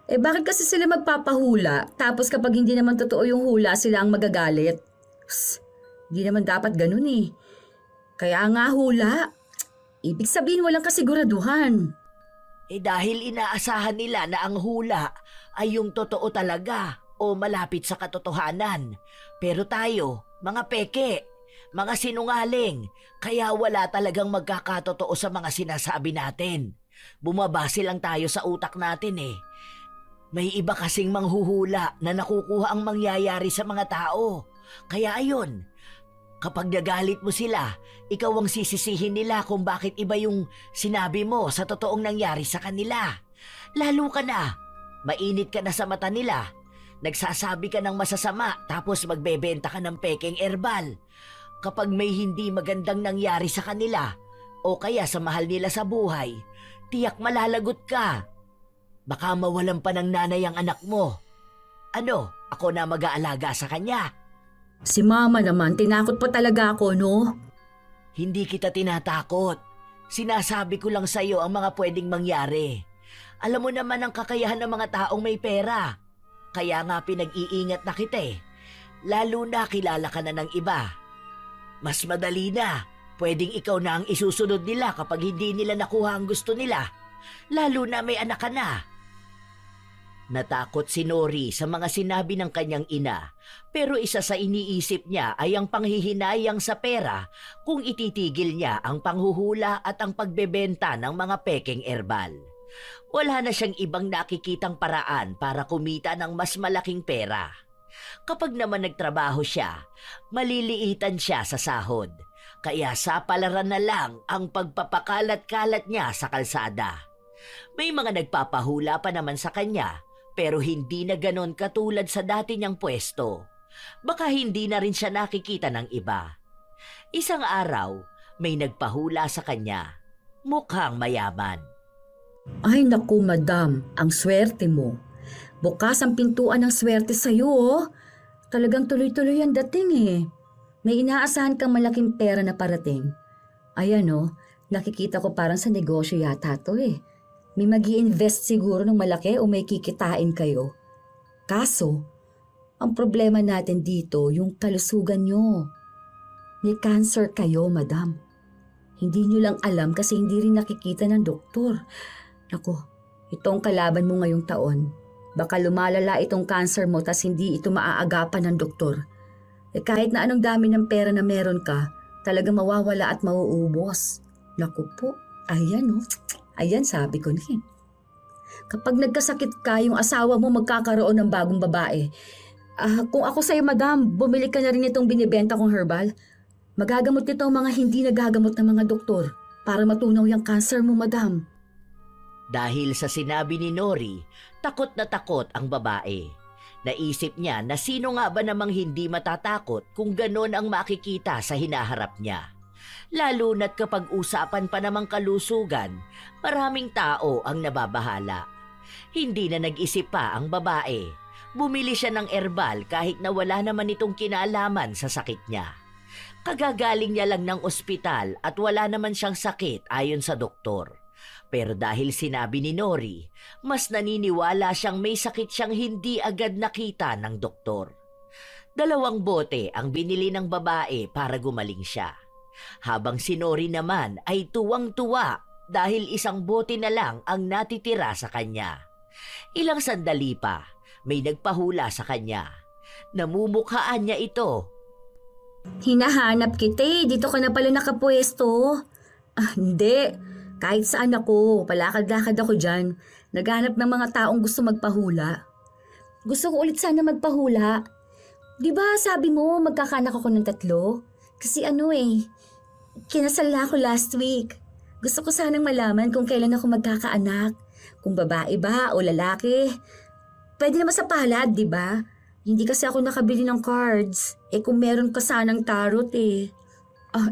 Speaker 1: Bakit kasi sila magpapahula tapos kapag hindi naman totoo yung hula sila ang magagalit? Hindi naman dapat ganun eh. Kaya nga hula. Ibig sabihin walang kasiguraduhan.
Speaker 2: Dahil inaasahan nila na ang hula ay yung totoo talaga o malapit sa katotohanan. Pero tayo, mga peke, mga sinungaling, kaya wala talagang magkakatotoo sa mga sinasabi natin. Bumabase lang tayo sa utak natin eh. May iba kasing manghuhula na nakukuha ang mangyayari sa mga tao. Kaya ayun, kapag nagalit mo sila, ikaw ang sisisihin nila kung bakit iba yung sinabi mo sa totoong nangyari sa kanila. Lalo ka na, mainit ka na sa mata nila. Nagsasabi ka ng masasama tapos magbebenta ka ng pekeng herbal. Kapag may hindi magandang nangyari sa kanila o kaya sa mahal nila sa buhay, tiyak malalagot ka. Baka mawalan pa ng nanay ang anak mo. Ano, ako na mag-aalaga sa kanya?
Speaker 1: Si mama naman, tinakot pa talaga ako, no?
Speaker 2: Hindi kita tinatakot. Sinasabi ko lang sa'yo ang mga pwedeng mangyari. Alam mo naman ang kakayahan ng mga taong may pera. Kaya nga pinag-iingat na kita eh. Lalo na kilala ka na ng iba. Mas madali na. Pwedeng ikaw na ang isusunod nila kapag hindi nila nakuha ang gusto nila. Lalo na may anak ka na. Natakot si Nori sa mga sinabi ng kanyang ina, pero isa sa iniisip niya ay ang panghihinayang sa pera kung ititigil niya ang panghuhula at ang pagbebenta ng mga pekeng herbal. Wala na siyang ibang nakikitang paraan para kumita ng mas malaking pera. Kapag naman nagtrabaho siya, maliliitan siya sa sahod. Kaya sapalaran na lang ang pagpapakalat-kalat niya sa kalsada. May mga nagpapahula pa naman sa kanya, pero hindi na ganon katulad sa dati niyang pwesto. Baka hindi na rin siya nakikita ng iba. Isang araw, may nagpahula sa kanya. Mukhang mayaman.
Speaker 1: Ay naku madam, ang swerte mo. Bukas ang pintuan ng swerte sa'yo oh. Talagang tuloy-tuloy ang dating eh. May inaasahan kang malaking pera na parating. Ayan oh, nakikita ko parang sa negosyo yata to eh. May mag-i-invest siguro ng malaki o may kikitain kayo. Kaso, ang problema natin dito yung kalusugan nyo. May cancer kayo, madam. Hindi nyo lang alam kasi hindi rin nakikita ng doktor. Naku, itong kalaban mo ngayong taon. Baka lumalala itong cancer mo tas hindi ito maaagapan ng doktor. Kahit na anong dami ng pera na meron ka, talaga mawawala at mauubos. Naku po, ayan oh. Ayan sabi ko na eh. Kapag nagkasakit ka, yung asawa mo magkakaroon ng bagong babae. Kung ako sa'yo madam, bumili ka na rin itong binibenta kong herbal. Magagamot nito ang mga hindi nagagamot ng mga doktor para matunaw yung cancer mo madam.
Speaker 2: Dahil sa sinabi ni Nori, takot na takot ang babae. Naisip niya na sino nga ba namang hindi matatakot kung ganon ang makikita sa hinaharap niya. Lalo na't kapag usapan pa namang kalusugan, maraming tao ang nababahala. Hindi na nag-isip pa ang babae. Bumili siya ng herbal kahit na wala naman itong kinalaman sa sakit niya. Kagagaling niya lang ng ospital at wala naman siyang sakit ayon sa doktor. Pero dahil sinabi ni Nori, mas naniniwala siyang may sakit siyang hindi agad nakita ng doktor. 2 bote ang binili ng babae para gumaling siya. Habang si Nori naman ay tuwang-tuwa dahil 1 bote na lang ang natitira sa kanya. Ilang sandali pa, may nagpahula sa kanya. Namumukhaan niya ito.
Speaker 1: Hinahanap kita eh. Dito ka na pala nakapwesto. Hindi. Kahit saan ako, palakad-lakad ako dyan. Naghanap ng mga taong gusto magpahula. Gusto ko ulit sana magpahula. Di ba sabi mo magkakanak ako ng 3? Kasi kinasal na ako last week. Gusto ko sanang malaman kung kailan ako magkakaanak. Kung babae ba o lalaki. Pwede naman sa palad, di ba? Hindi kasi ako nakabili ng cards. Kung meron ka sanang tarot eh.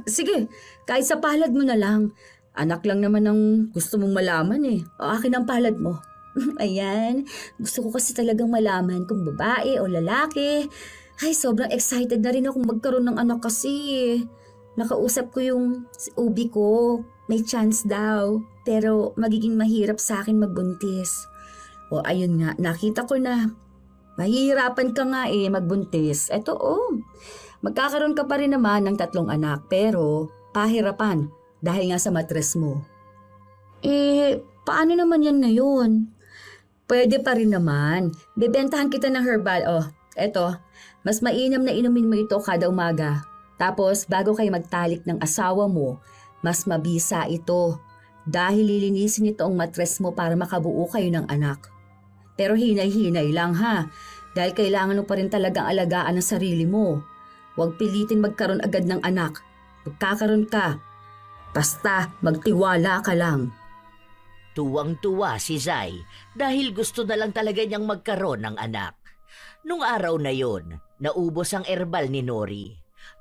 Speaker 1: Sige, kahit sa palad mo na lang. Anak lang naman ang gusto mong malaman eh. Akin ang palad mo. Ayan, gusto ko kasi talagang malaman kung babae o lalaki. Ay, sobrang excited na rin akong magkaroon ng anak kasi eh. Nakausap ko yung ubi ko. May chance daw. Pero magiging mahirap sa akin magbuntis. Ayun nga, nakita ko na. Mahihirapan ka nga eh magbuntis. Eto magkakaroon ka pa rin naman ng 3 anak. Pero pahirapan dahil nga sa matres mo. Paano naman yan ngayon? Pwede pa rin naman. Bebentahan kita ng herbal. Eto, mas mainam na inumin mo ito kada umaga. Tapos bago kayo magtalik ng asawa mo, mas mabisa ito. Dahil lilinisin ito ang matres mo para makabuo kayo ng anak. Pero hinay-hinay lang ha. Dahil kailangan mo pa rin talagang alagaan ang sarili mo. Huwag pilitin magkaroon agad ng anak. Magkakaroon ka. Basta magtiwala ka lang.
Speaker 2: Tuwang-tuwa si Zai dahil gusto na lang talaga niyang magkaroon ng anak. Nung araw na yon, naubos ang herbal ni Nori.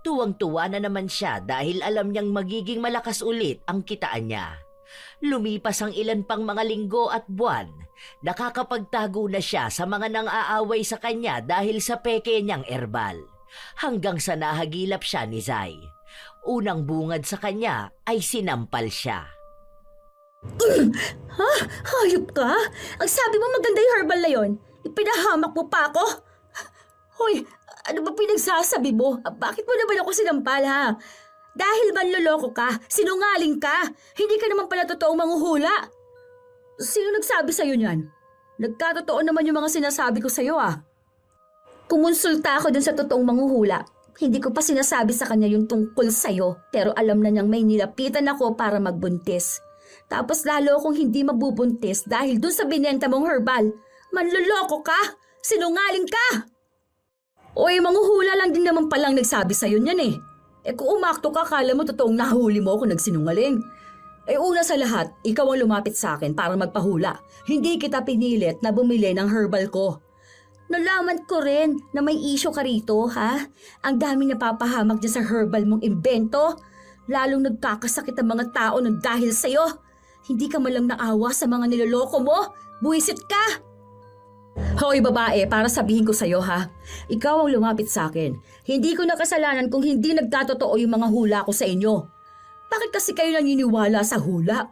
Speaker 2: Tuwang-tuwa na naman siya dahil alam niyang magiging malakas ulit ang kitaan niya. Lumipas ang ilan pang mga linggo at buwan, nakakapagtago na siya sa mga nang-aaway sa kanya dahil sa peke niyang herbal. Hanggang sa nahagilap siya ni Zai. Unang bungad sa kanya ay sinampal siya.
Speaker 1: Ha? Hayop ka? Ang sabi mo maganda yung herbal na yon. Ipinahamak mo pa ako? Hoy, ano ba pinagsasabi mo? Bakit mo naman ako sinampal ha? Dahil manloloko ka, sinungaling ka, hindi ka naman pala totoong manghuhula. Sino nagsabi sa'yo niyan? Nagkatotoo naman yung mga sinasabi ko sa'yo ah. Kumonsulta ako dun sa totoong manghuhula. Hindi ko pa sinasabi sa kanya yung tungkol sa'yo, pero alam na niyang may nilapitan ako para magbuntis. Tapos lalo akong hindi mabubuntis dahil dun sa binenta mong herbal. Manloloko ka? Sinungaling ka? Oy, manghuhula lang din naman palang nagsabi sa'yo niyan eh. Kung umakto ka, kala mo totoong nahuli mo ako nagsinungaling. Una sa lahat, ikaw ang lumapit sa akin para magpahula. Hindi kita pinilit na bumili ng herbal ko. Nalaman ko rin na may issue ka rito, ha? Ang daming napapahamak dyan sa herbal mong imbento. Lalong nagkakasakit ang mga tao ng dahil sa'yo. Hindi ka malang naawa sa mga niloloko mo. Buwisit ka! Hoy babae, para sabihin ko sa'yo ha. Ikaw ang lumapit sa akin. Hindi ko nakasalanan kung hindi nagkatotoo yung mga hula ko sa inyo. Bakit kasi kayo naniniwala sa hula?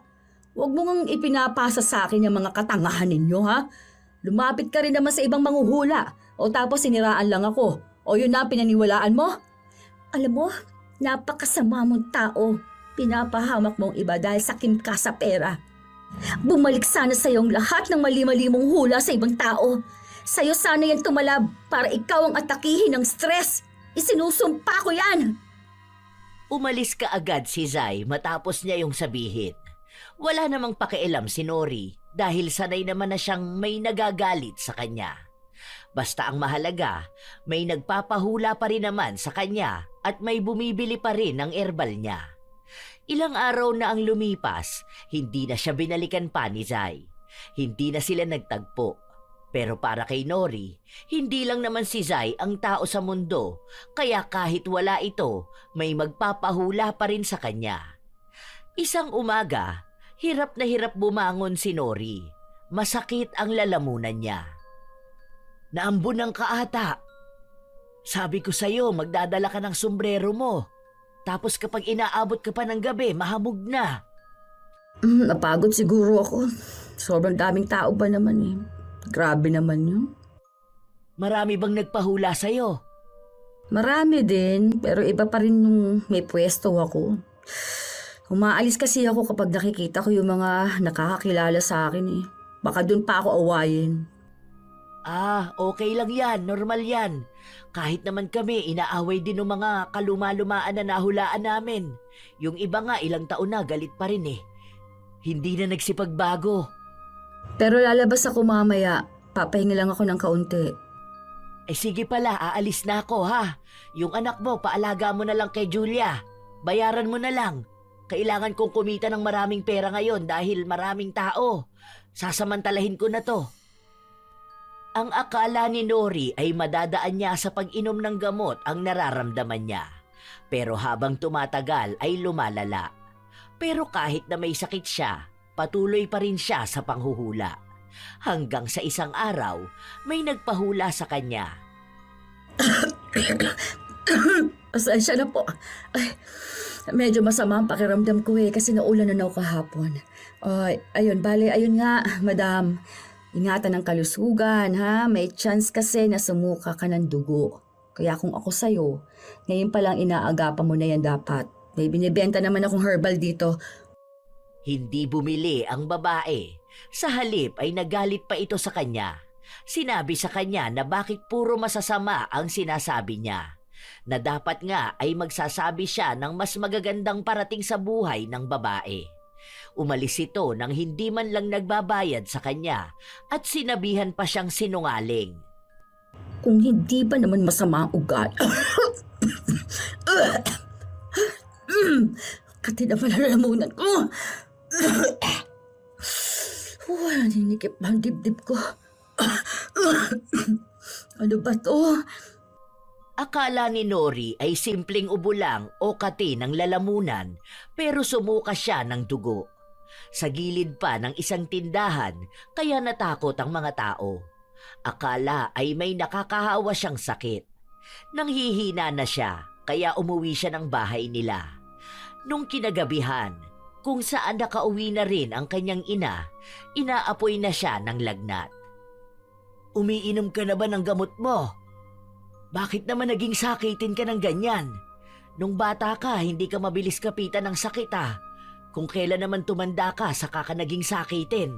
Speaker 1: Huwag mo ngang ipinapasa sa akin yung mga katangahan ninyo ha. Lumapit ka rin naman sa ibang manghuhula o tapos siniraan lang ako. O yun na pinaniwalaan mo? Alam mo, napakasama mong tao. Pinapahamak mong iba dahil sakim ka sa pera. Bumalik sana sa iyong lahat ng mali-mali mong hula sa ibang tao. Sa'yo sana yan tumalab para ikaw ang atakihin ng stress. Isinusumpa ko yan.
Speaker 2: Umalis ka agad si Zai matapos niya yung sabihin. Wala namang pakialam si Nori dahil sanay naman na siyang may nagagalit sa kanya. Basta ang mahalaga, may nagpapahula pa rin naman sa kanya at may bumibili pa rin ng herbal niya. Ilang araw na ang lumipas, hindi na siya binalikan pa ni Zai. Hindi na sila nagtagpo. Pero para kay Nori, hindi lang naman si Zai ang tao sa mundo, kaya kahit wala ito, may magpapahula pa rin sa kanya. Isang umaga, hirap na hirap bumangon si Nori. Masakit ang lalamunan niya. Naambunan ka ata. Sabi ko sa'yo, magdadala ka ng sombrero mo. Tapos kapag inaabot ka pa ng gabi, mahamog na.
Speaker 1: Napagod siguro ako. Sobrang daming tao ba naman eh. Grabe naman yun.
Speaker 2: Marami bang nagpahula sa'yo?
Speaker 1: Marami din, pero iba pa rin nung may pwesto ako. Umaalis kasi ako kapag nakikita ko yung mga nakakakilala sa akin eh. Baka dun pa ako awayin.
Speaker 2: Okay lang yan. Normal yan. Kahit naman kami, inaaway din ng mga kaluma-lumaan na nahulaan namin. Yung iba nga, ilang taon na, galit pa rin eh. Hindi na nagsipagbago.
Speaker 1: Pero lalabas ako mamaya. Papahinga lang ako ng kaunti.
Speaker 2: Sige pala, aalis na ako ha. Yung anak mo, paalaga mo na lang kay Julia. Bayaran mo na lang. Kailangan kong kumita ng maraming pera ngayon dahil maraming tao. Sasamantalahin ko na to. Ang akala ni Nori ay madadaan niya sa pag-inom ng gamot ang nararamdaman niya. Pero habang tumatagal ay lumalala. Pero kahit na may sakit siya, patuloy pa rin siya sa panghuhula. Hanggang sa isang araw, may nagpahula sa kanya.
Speaker 1: Pasensya na po. Ay, medyo masama ang pakiramdam ko eh kasi naulan na ako kahapon. Ayun nga, madam. Ingatan ang kalusugan ha. May chance kasi na sumuka ka ng dugo. Kaya kung ako sa'yo, ngayon palang inaagapan mo na yan dapat. May binibenta naman akong herbal dito.
Speaker 2: Hindi bumili ang babae. Sa halip ay nagalit pa ito sa kanya. Sinabi sa kanya na bakit puro masasama ang sinasabi niya. Na dapat nga ay magsasabi siya ng mas magagandang parating sa buhay ng babae. Umalis ito nang hindi man lang nagbabayad sa kanya at sinabihan pa siyang sinungaling.
Speaker 1: Kung hindi ba naman masama ang ugat? Kati na malalamunan ko. Ninikip ang dibdib ko. Ano ba to?
Speaker 2: Akala ni Nori ay simpleng ubo lang o kati ng lalamunan pero sumuka siya ng dugo. Sa gilid pa ng isang tindahan kaya natakot ang mga tao. Akala ay may nakakahawa siyang sakit. Nanghihina na siya kaya umuwi siya ng bahay nila. Nung kinagabihan, kung saan nakauwi na rin ang kanyang ina, inaapoy na siya ng lagnat. Umiinom ka na ba ng gamot mo? Bakit naman naging sakitin ka ng ganyan? Nung bata ka, hindi ka mabilis kapitan ng sakit ah. Kung kailan naman tumanda ka, saka ka naging sakitin.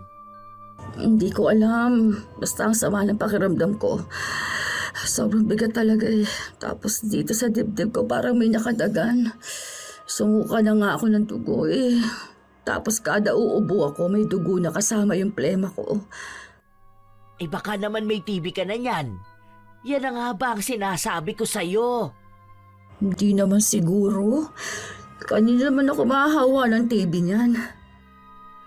Speaker 1: Hindi ko alam. Basta ang sama ng pakiramdam ko. Sobrang bigat talaga eh. Tapos dito sa dibdib ko parang may nakadagan. Sumuka na nga ako ng dugo eh. Tapos kada uubo ako may dugo na kasama yung plema ko.
Speaker 2: Eh baka naman may TB ka na niyan. Yan ang nga ba ang sinasabi ko sa'yo?
Speaker 1: Hindi naman siguro. Kanina naman ako mahahawa ng TB niyan.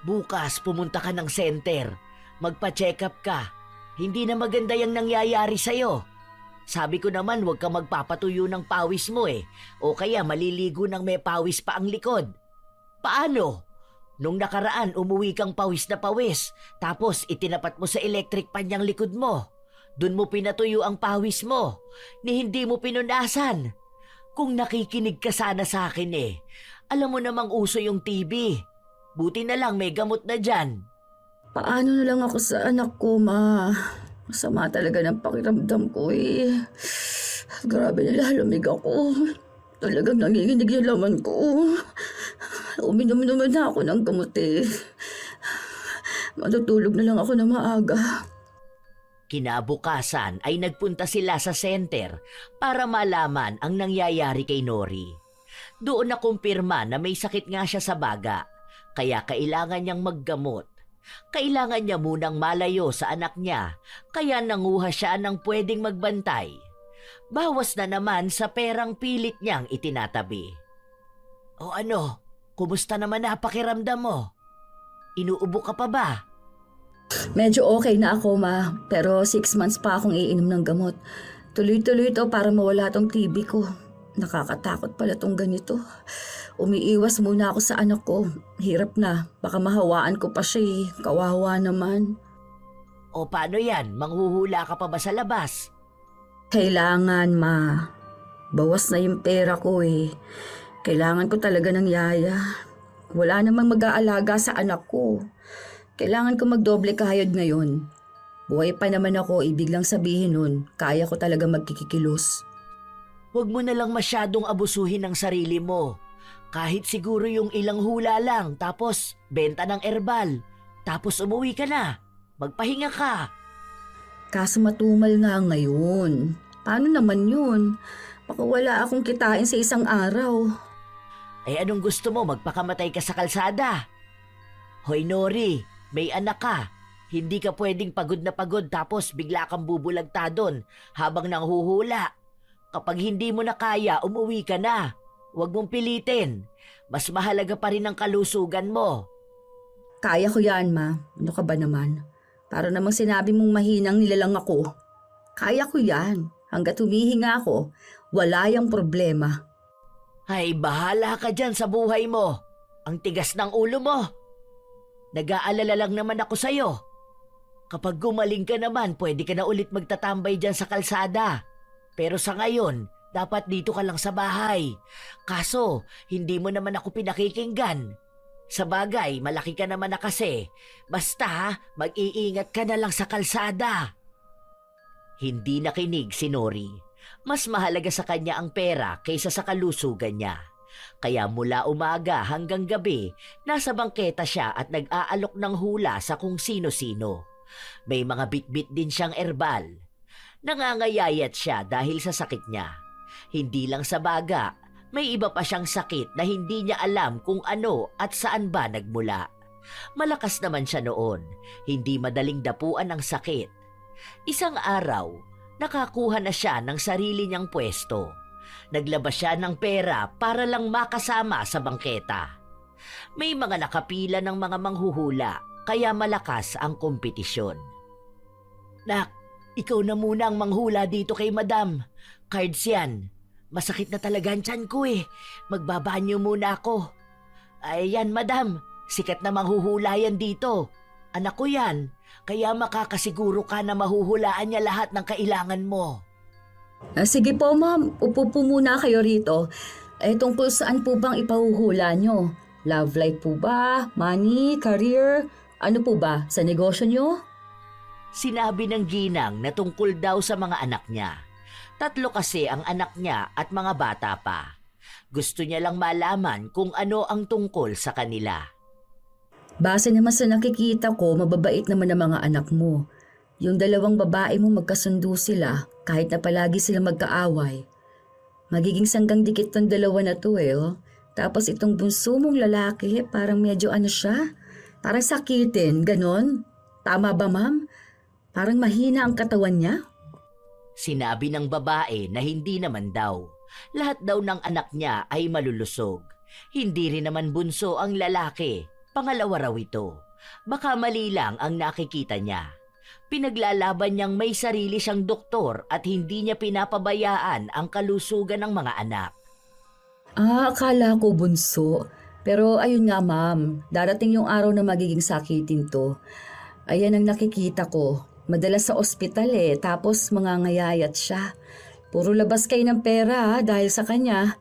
Speaker 2: Bukas pumunta ka ng center. Magpa-check up ka. Hindi na maganda yung nangyayari sa'yo. Sabi ko naman huwag ka magpapatuyo ng pawis mo eh. O kaya maliligo ng may pawis pa ang likod. Paano? Nung nakaraan umuwi kang pawis na pawis. Tapos itinapat mo sa electric pan yung likod mo. Doon mo pinatuyo ang pawis mo. Ni hindi mo pinunasan. Kung nakikinig ka sana sa akin eh. Alam mo namang uso yung TB. Buti na lang may gamot na dyan.
Speaker 1: Paano na lang ako sa anak ko, ma? Masama talaga ng pakiramdam ko eh. Grabe na lumig ako. Talagang nanginginig yung laman ko. Uminom naman na ako ng gamot eh. Matutulog na lang ako na maaga.
Speaker 2: Kinabukasan ay nagpunta sila sa center para malaman ang nangyayari kay Nori. Doon nakumpirma na may sakit nga siya sa baga, kaya kailangan niyang maggamot. Kailangan niya munang malayo sa anak niya, kaya nanguha siya ng pwedeng magbantay. Bawas na naman sa perang pilit niyang itinatabi. O ano, kumusta naman na pakiramdam mo? Inuubo ka pa ba?
Speaker 1: Medyo okay na ako, ma. Pero 6 months pa akong iinom ng gamot. Tuloy-tuloy ito para mawala tong TB ko. Nakakatakot pala tong ganito. Umiiwas muna ako sa anak ko. Hirap na. Baka mahawaan ko pa siya eh. Kawawa naman.
Speaker 2: O paano yan? Manghuhula ka pa ba sa labas?
Speaker 1: Kailangan, ma. Bawas na yung pera ko eh. Kailangan ko talaga ng yaya. Wala namang mag-aalaga sa anak ko. Kailangan ko magdoble kahayod ngayon. Buhay pa naman ako, ibig lang sabihin nun, kaya ko talaga magkikikilos.
Speaker 2: Huwag mo na lang masyadong abusuhin ang sarili mo. Kahit siguro yung ilang hula lang, tapos benta ng herbal. Tapos umuwi ka na. Magpahinga ka.
Speaker 1: Kaso matumal nga ngayon. Paano naman yun? Baka wala akong kitain sa isang araw.
Speaker 2: Ay anong gusto mo? Magpakamatay ka sa kalsada? Hoy Nori, may anak ka. Hindi ka pwedeng pagod na pagod tapos bigla kang bubulagta doon habang nanghuhula. Kapag hindi mo na kaya, umuwi ka na. Huwag mong pilitin. Mas mahalaga pa rin ang kalusugan mo.
Speaker 1: Kaya ko yan, ma. Ano ka ba naman? Para namang sinabi mong mahinang nilalang ako. Kaya ko yan. Hanggat humihinga ako, wala yung problema.
Speaker 2: Ay, bahala ka dyan sa buhay mo. Ang tigas ng ulo mo. Nag-aalala lang naman ako sa'yo. Kapag gumaling ka naman, pwede ka na ulit magtatambay dyan sa kalsada. Pero sa ngayon, dapat dito ka lang sa bahay. Kaso, hindi mo naman ako pinakikinggan. Sa bagay, malaki ka naman na kasi. Basta, mag-iingat ka na lang sa kalsada. Hindi nakinig si Nori. Mas mahalaga sa kanya ang pera kaysa sa kalusugan niya. Kaya mula umaga hanggang gabi, nasa bangketa siya at nag-aalok ng hula sa kung sino-sino. May mga bit-bit din siyang herbal. Nangangayayat siya dahil sa sakit niya. Hindi lang sa baga, may iba pa siyang sakit na hindi niya alam kung ano at saan ba nagmula. Malakas naman siya noon, hindi madaling dapuan ang sakit. Isang araw, nakakuha na siya ng sarili niyang pwesto. Naglabas siya ng pera para lang makasama sa bangketa. May mga nakapila ng mga manghuhula, kaya malakas ang kompetisyon. Nak, ikaw na muna ang manghula dito kay madam. Cards yan. Masakit na talaga ang tiyan ko eh. Magbabanyo muna ako. Ayan madam, sikat na manghuhula yan dito. Anak ko yan, kaya makakasiguro ka na mahuhulaan niya lahat ng kailangan mo.
Speaker 1: Sige po, ma'am. Upo po muna kayo rito. Tungkol saan po bang ipahuhula nyo? Love life po ba? Money? Career? Ano po ba? Sa negosyo nyo?
Speaker 2: Sinabi ng ginang na tungkol daw sa mga anak niya. 3 kasi ang anak niya at mga bata pa. Gusto niya lang malaman kung ano ang tungkol sa kanila.
Speaker 1: Base naman sa nakikita ko, mababait naman ang mga anak mo. Yung dalawang babae mo magkasundo sila kahit na palagi sila magkaaway. Magiging sanggang dikit tong dalawa na to oh. Tapos itong bunso mong lalaki, parang medyo ano siya? Parang sakitin, ganon. Tama ba, ma'am? Parang mahina ang katawan niya?
Speaker 2: Sinabi ng babae na hindi naman daw. Lahat daw ng anak niya ay malulusog. Hindi rin naman bunso ang lalaki. Pangalawa raw ito. Baka mali lang ang nakikita niya. Pinaglalaban niyang may sarili siyang doktor at hindi niya pinapabayaan ang kalusugan ng mga anak.
Speaker 1: Akala ko bunso. Pero ayun nga, ma'am. Darating yung araw na magiging sakitin to. Ayan ang nakikita ko. Madalas sa ospital tapos mangangayayat siya. Puro labas kayo ng pera dahil sa kanya.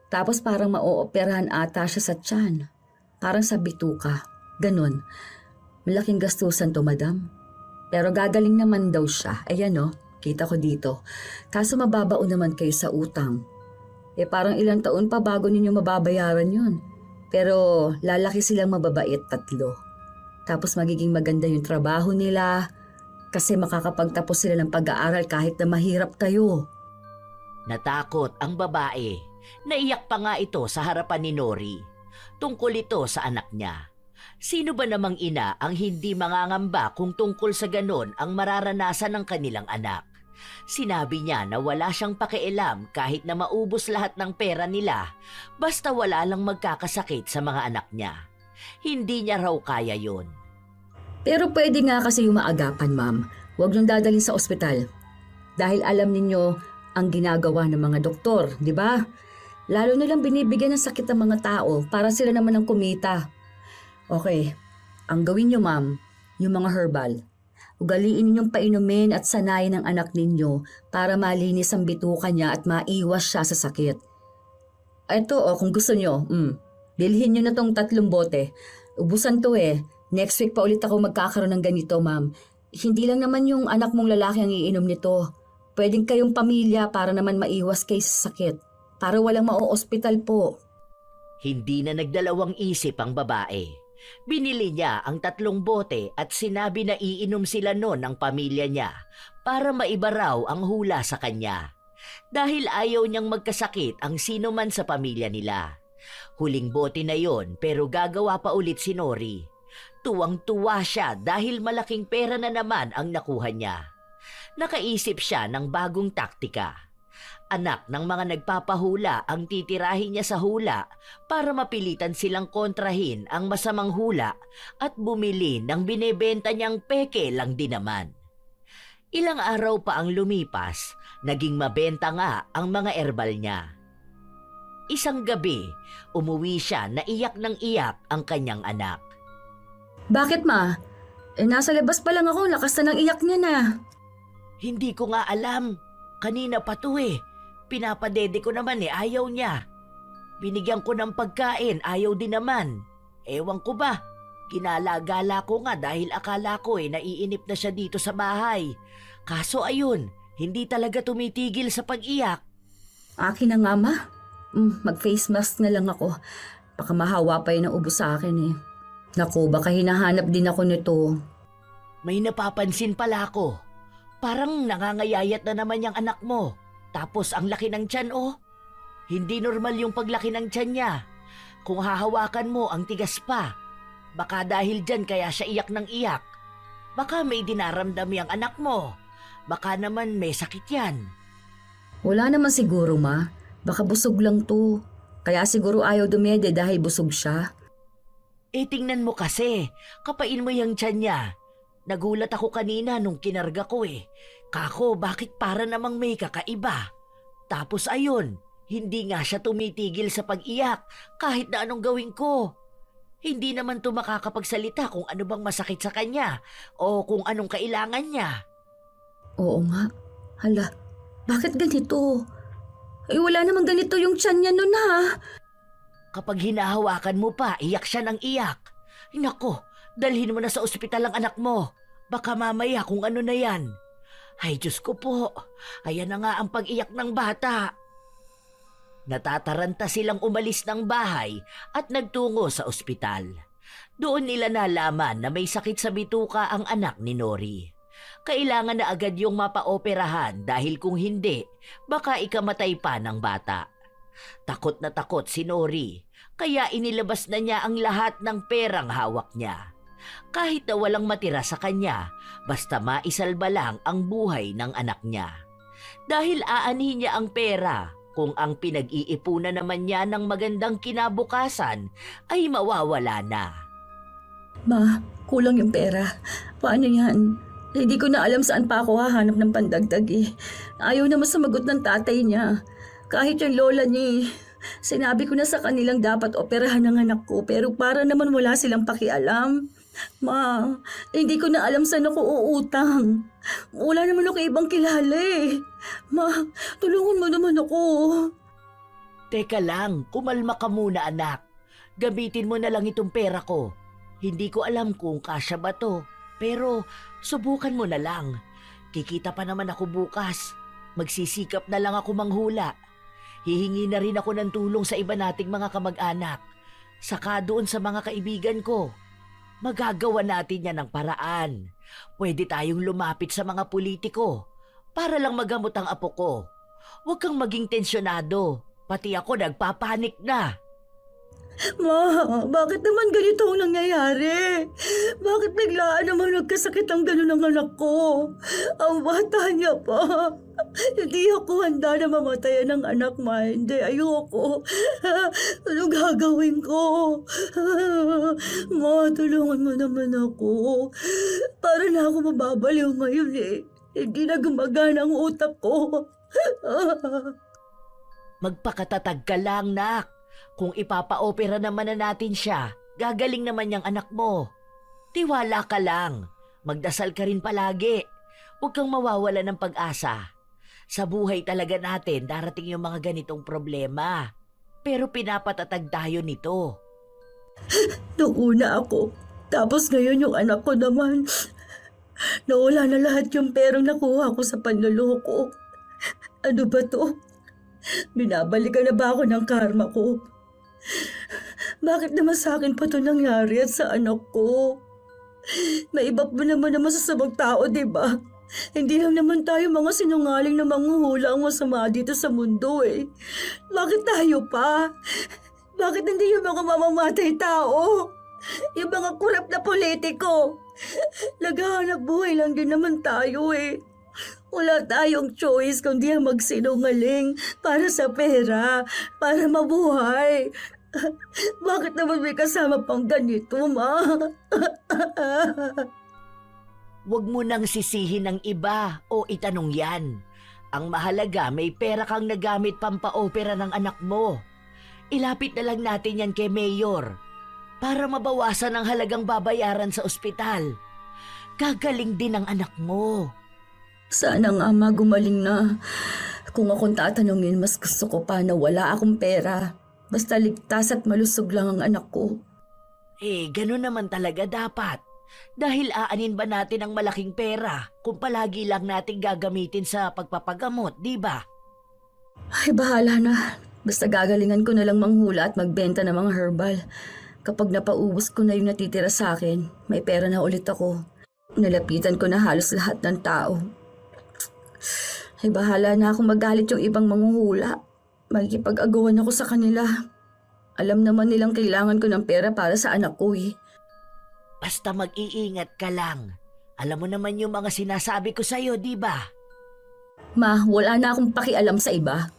Speaker 1: Tapos parang ma-ooperahan ata siya sa tiyan. Parang sa bituka. Ganon. Malaking gastusan to, madam. Pero gagaling naman daw siya. Ayan kita ko dito. Kaso mababao naman kayo sa utang. Parang ilang taon pa bago ninyo mababayaran yun. Pero lalaki silang mababait 3. Tapos magiging maganda yung trabaho nila. Kasi makakapagtapos sila ng pag-aaral kahit na mahirap kayo.
Speaker 2: Natakot ang babae. Naiyak pa nga ito sa harapan ni Nori. Tungkol ito sa anak niya. Sino ba namang ina ang hindi mangangamba kung tungkol sa ganon ang mararanasan ng kanilang anak? Sinabi niya na wala siyang pakialam kahit na maubos lahat ng pera nila, basta wala lang magkakasakit sa mga anak niya. Hindi niya raw kaya yun.
Speaker 1: Pero pwede nga kasi yung maagapan, ma'am. Huwag niyong dadalhin sa ospital. Dahil alam ninyo ang ginagawa ng mga doktor, di ba? Lalo nilang binibigyan ng sakit ng mga tao para sila naman ang kumita. Okay, ang gawin niyo, ma'am, yung mga herbal. Ugaliin ninyong painumin at sanayin ng anak ninyo para malinis ang bituka niya at maiwas siya sa sakit. Ito kung gusto niyo, bilhin niyo na tong 3 bote. Ubusan to Next week pa ulit ako magkakaroon ng ganito, ma'am. Hindi lang naman yung anak mong lalaki ang iinom nito. Pwedeng kayong pamilya para naman maiwas kayo sa sakit. Para walang ma-ospital po.
Speaker 2: Hindi na nagdalawang isip ang babae. Binili niya ang 3 bote at sinabi na iinom sila noon ng pamilya niya para maiba raw ang hula sa kanya. Dahil ayaw niyang magkasakit ang sino man sa pamilya nila. Huling bote na yon pero gagawa pa ulit si Nori. Tuwang-tuwa siya dahil malaking pera na naman ang nakuha niya. Nakaisip siya ng bagong taktika. Anak ng mga nagpapahula ang titirahin niya sa hula para mapilitan silang kontrahin ang masamang hula at bumili ng binebenta niyang peke lang din naman. Ilang araw pa ang lumipas, naging mabenta nga ang mga herbal niya. Isang gabi, umuwi siya na iyak ng iyak ang kanyang anak.
Speaker 1: Bakit, ma? Nasa labas pa lang ako, lakas na ng iyak niya na.
Speaker 2: Hindi ko nga alam. Kanina pa to Pinapadede ko naman ayaw niya. Binigyan ko ng pagkain, ayaw din naman. Ewan ko ba, ginala-gala ko nga dahil akala ko naiinip na siya dito sa bahay. Kaso ayun, hindi talaga tumitigil sa pag-iyak.
Speaker 1: Akin na nga, ma. Mag-face mask na lang ako. Baka mahawa pa yun ang ubo sa akin Naku, baka hinahanap din ako nito.
Speaker 2: May napapansin pala ako. Parang nangangayayat na naman yung anak mo. Tapos ang laki ng tiyan Hindi normal yung paglaki ng tiyan niya. Kung hahawakan mo ang tigas pa. Baka dahil dyan kaya siya iyak ng iyak. Baka may dinaramdam yung anak mo. Baka naman may sakit yan.
Speaker 1: Wala naman siguro, ma. Baka busog lang to. Kaya siguro ayaw dumede dahil busog siya.
Speaker 2: Tingnan mo kasi. Kapain mo yung tiyan niya. Nagulat ako kanina nung kinarga ko Kako, bakit para namang may kakaiba? Tapos ayun, hindi nga siya tumitigil sa pag-iyak kahit na anong gawin ko. Hindi naman to makakapagsalita kung ano bang masakit sa kanya o kung anong kailangan niya.
Speaker 1: Oo nga. Hala, bakit ganito? Wala namang ganito yung tiyan niya nun
Speaker 2: Kapag hinahawakan mo pa, iyak siya ng iyak. Nako, dalhin mo na sa ospital ang anak mo. Baka mamaya kung ano na yan. Ay, Diyos ko po. Ayan na nga ang pag-iyak ng bata. Natataranta silang umalis ng bahay at nagtungo sa ospital. Doon nila nalaman na may sakit sa bituka ang anak ni Nori. Kailangan na agad yung mapaoperahan dahil kung hindi, baka ikamatay pa ng bata. Takot na takot si Nori, kaya inilabas na niya ang lahat ng perang hawak niya. Kahit na walang matira sa kanya, basta maisalba lang ang buhay ng anak niya. Dahil aanhin niya ang pera, kung ang pinag-iipunan naman niya ng magandang kinabukasan ay mawawala na.
Speaker 1: Ma, kulang yung pera. Paano yan? Hindi ko na alam saan pa ako hahanap ng pandagdag eh. Ayaw naman sumagot ng tatay niya. Kahit yung lola niya, sinabi ko na sa kanilang dapat operahan ng anak ko pero para naman wala silang pakialam. Ma, hindi ko na alam saan ako uutang. Wala naman ako ibang kilala eh. Ma, tulungan mo naman ako.
Speaker 2: Teka lang, kumalma ka muna anak. Gamitin mo na lang itong pera ko. Hindi ko alam kung kasya ba to, pero subukan mo na lang. Kikita pa naman ako bukas. Magsisikap na lang ako manghula. Hihingi na rin ako ng tulong sa iba nating mga kamag-anak. Saka doon sa mga kaibigan ko. Magagawa natin yan ng paraan. Pwede tayong lumapit sa mga politiko para lang magamot ang apo ko. Huwag kang maging tensyonado. Pati ako nagpapanik na.
Speaker 1: Ma, bakit naman ganito ang nangyayari? Bakit biglaan naman nagkasakit ang gano'n ng anak ko? Ang bata niya pa. Hindi ako handa na mamatayan ng anak, ma. Hindi, ayoko. Ano gagawin ko? Ma, tulungan mo naman ako. Para na ako mababaliw ngayon eh. Hindi na gumagana ang utak ko.
Speaker 2: Magpakatatag ka lang, nak. Kung ipapa-opera naman na natin siya, gagaling naman yung anak mo. Tiwala ka lang. Magdasal ka rin palagi. Huwag kang mawawala ng pag-asa. Sa buhay talaga natin darating yung mga ganitong problema. Pero pinapatatag tayo nito.
Speaker 1: Noong una ako. Tapos ngayon yung anak ko naman. Nawala na lahat yung perang nakuha ko sa panloloko. Ano ba to? Binabalikan na ba ako ng karma ko? Bakit naman sa akin pa ito nangyari at sa anak ko? May iba pa naman sa sabang tao, di ba? Hindi lang naman tayo mga sinungaling na manghuhula ang masama dito sa mundo eh. Bakit tayo pa? Bakit hindi yung mga mamamatay tao? Yung mga kurap na politiko? Naghahanap buhay lang din naman tayo eh. Wala tayong choice kundi ang magsinungaling para sa pera, para mabuhay. Bakit naman may kasama pang ganito, ma?
Speaker 2: Huwag mo nang sisihin ng iba o itanong yan. Ang mahalaga may pera kang nagamit pampaopera ng anak mo. Ilapit na lang natin yan kay Mayor para mabawasan ang halagang babayaran sa ospital. Gagaling din ang anak mo.
Speaker 1: Sana nga ma, gumaling na. Kung akong tatanungin, mas gusto ko pa na wala akong pera. Basta ligtas at malusog lang ang anak ko.
Speaker 2: Ganun naman talaga dapat. Dahil aanin ba natin ang malaking pera kung palagi lang natin gagamitin sa pagpapagamot, di ba?
Speaker 1: Ay, bahala na. Basta gagalingan ko na lang manghula at magbenta ng mga herbal. Kapag napaubos ko na yung natitira sa akin, may pera na ulit ako. Nalapitan ko na halos lahat ng tao. Ay, bahala na akong magalit yung ibang manghuhula. Magkipag-agawan ako sa kanila. Alam naman nilang kailangan ko ng pera para sa anak ko eh.
Speaker 2: Basta mag-iingat ka lang. Alam mo naman yung mga sinasabi ko sa'yo, di ba?
Speaker 1: Ma, wala na akong pakialam sa iba.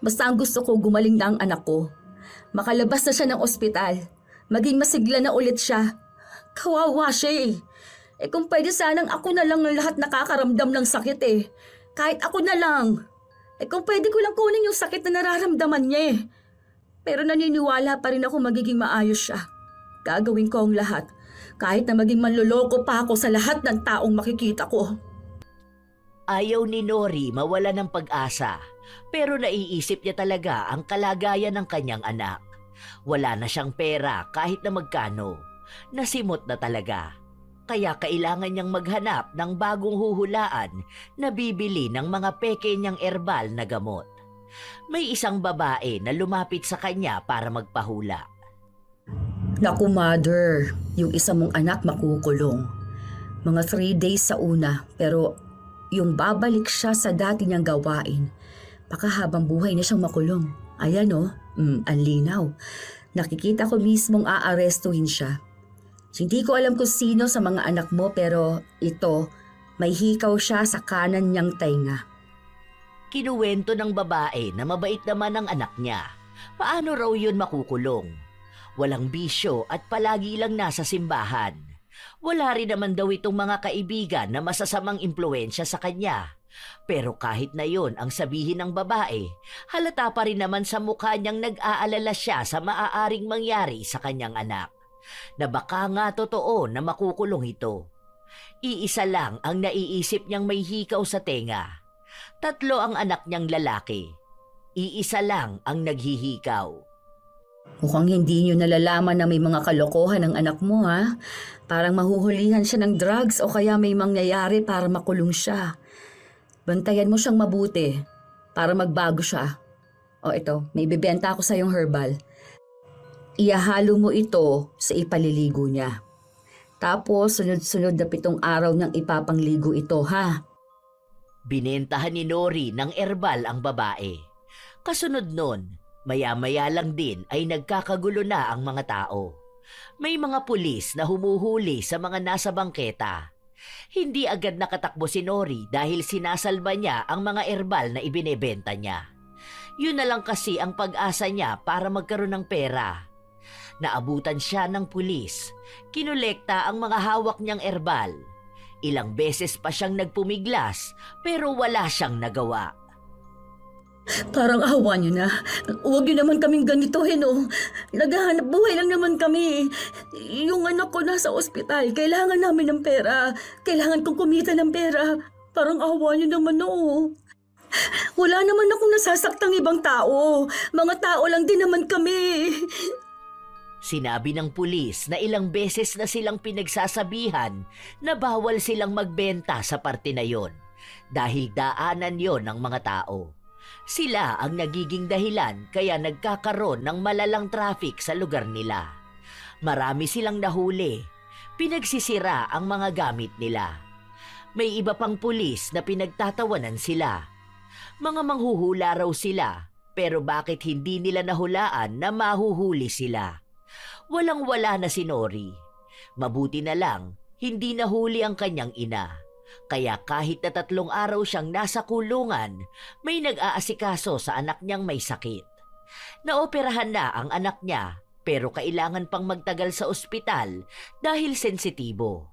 Speaker 1: Basta ang gusto ko gumaling na ang anak ko. Makalabas na siya ng ospital. Maging masigla na ulit siya. Kawawa siya eh. Kung pwede sanang ako na lang ang lahat nakakaramdam ng sakit eh. Kahit ako na lang. Kung pwede ko lang kunin yung sakit na nararamdaman niya eh. Pero naniniwala pa rin ako magiging maayos siya. Gagawin ko ang lahat. Kahit na maging manloloko pa ako sa lahat ng taong makikita ko.
Speaker 2: Ayaw ni Nori mawala ng pag-asa. Pero naiisip niya talaga ang kalagayan ng kanyang anak. Wala na siyang pera kahit na magkano. Nasimot na talaga. Kaya kailangan niyang maghanap ng bagong huhulaan na bibili ng mga peke niyang herbal na gamot. May isang babae na lumapit sa kanya para magpahula.
Speaker 1: Naku, mother, yung isa mong anak makukulong. Mga 3 days sa una, pero yung babalik siya sa dati niyang gawain, baka habang buhay na siyang makulong. Ayan oh, ang linaw. Nakikita ko mismong aarestuhin siya. Hindi ko alam kung sino sa mga anak mo pero ito, may hikaw siya sa kanan niyang tainga.
Speaker 2: Kinuwento ng babae na mabait naman ang anak niya. Paano raw yun makukulong? Walang bisyo at palagi lang nasa simbahan. Wala rin naman daw itong mga kaibigan na masasamang impluensya sa kanya. Pero kahit na yon ang sabihin ng babae, halata pa rin naman sa mukha niyang nag-aalala siya sa maaaring mangyari sa kanyang anak. Na baka nga totoo na makukulong ito. Iisa lang ang naiisip niyang may hikaw sa tenga. 3 ang anak niyang lalaki. Iisa lang ang naghihikaw.
Speaker 1: Mukhang hindi niyo nalalaman na may mga kalokohan ng anak mo ha. Parang mahuhulihan siya ng drugs o kaya may mangyayari para makulong siya. Bantayan mo siyang mabuti para magbago siya. O ito, may bibenta ako sa yung herbal. Iahalo mo ito sa ipaliligo niya. Tapos sunod-sunod na 7 araw niyang ipapangligo ito ha.
Speaker 2: Binentahan ni Nori ng herbal ang babae. Kasunod nun, maya-maya lang din ay nagkakagulo na ang mga tao. May mga pulis na humuhuli sa mga nasa bangketa. Hindi agad nakatakbo si Nori dahil sinasalba niya ang mga herbal na ibinebenta niya. Yun na lang kasi ang pag-asa niya para magkaroon ng pera. Naabutan siya ng pulis. Kinolekta ang mga hawak niyang herbal. Ilang beses pa siyang nagpumiglas pero wala siyang nagawa.
Speaker 1: Parang awa niyo na. Huwag niyo naman kaming ganituhin oh. Naghahanap buhay lang naman kami. Yung anak ko nasa ospital. Kailangan namin ng pera. Kailangan kong kumita ng pera. Parang awa niyo naman oh. Wala naman akong nasasaktang ibang tao. Mga tao lang din naman kami.
Speaker 2: Sinabi ng pulis na ilang beses na silang pinagsasabihan na bawal silang magbenta sa parte na yon dahil daanan yon ng mga tao. Sila ang nagiging dahilan kaya nagkakaroon ng malalang traffic sa lugar nila. Marami silang nahuli. Pinagsisira ang mga gamit nila. May iba pang pulis na pinagtatawanan sila. Mga manghuhula raw sila, pero bakit hindi nila nahulaan na mahuhuli sila? Walang-wala na si Nori. Mabuti na lang, hindi nahuli ang kanyang ina. Kaya kahit na 3 araw siyang nasa kulungan, may nag-aasikaso sa anak niyang may sakit. Naoperahan na ang anak niya, pero kailangan pang magtagal sa ospital dahil sensitibo.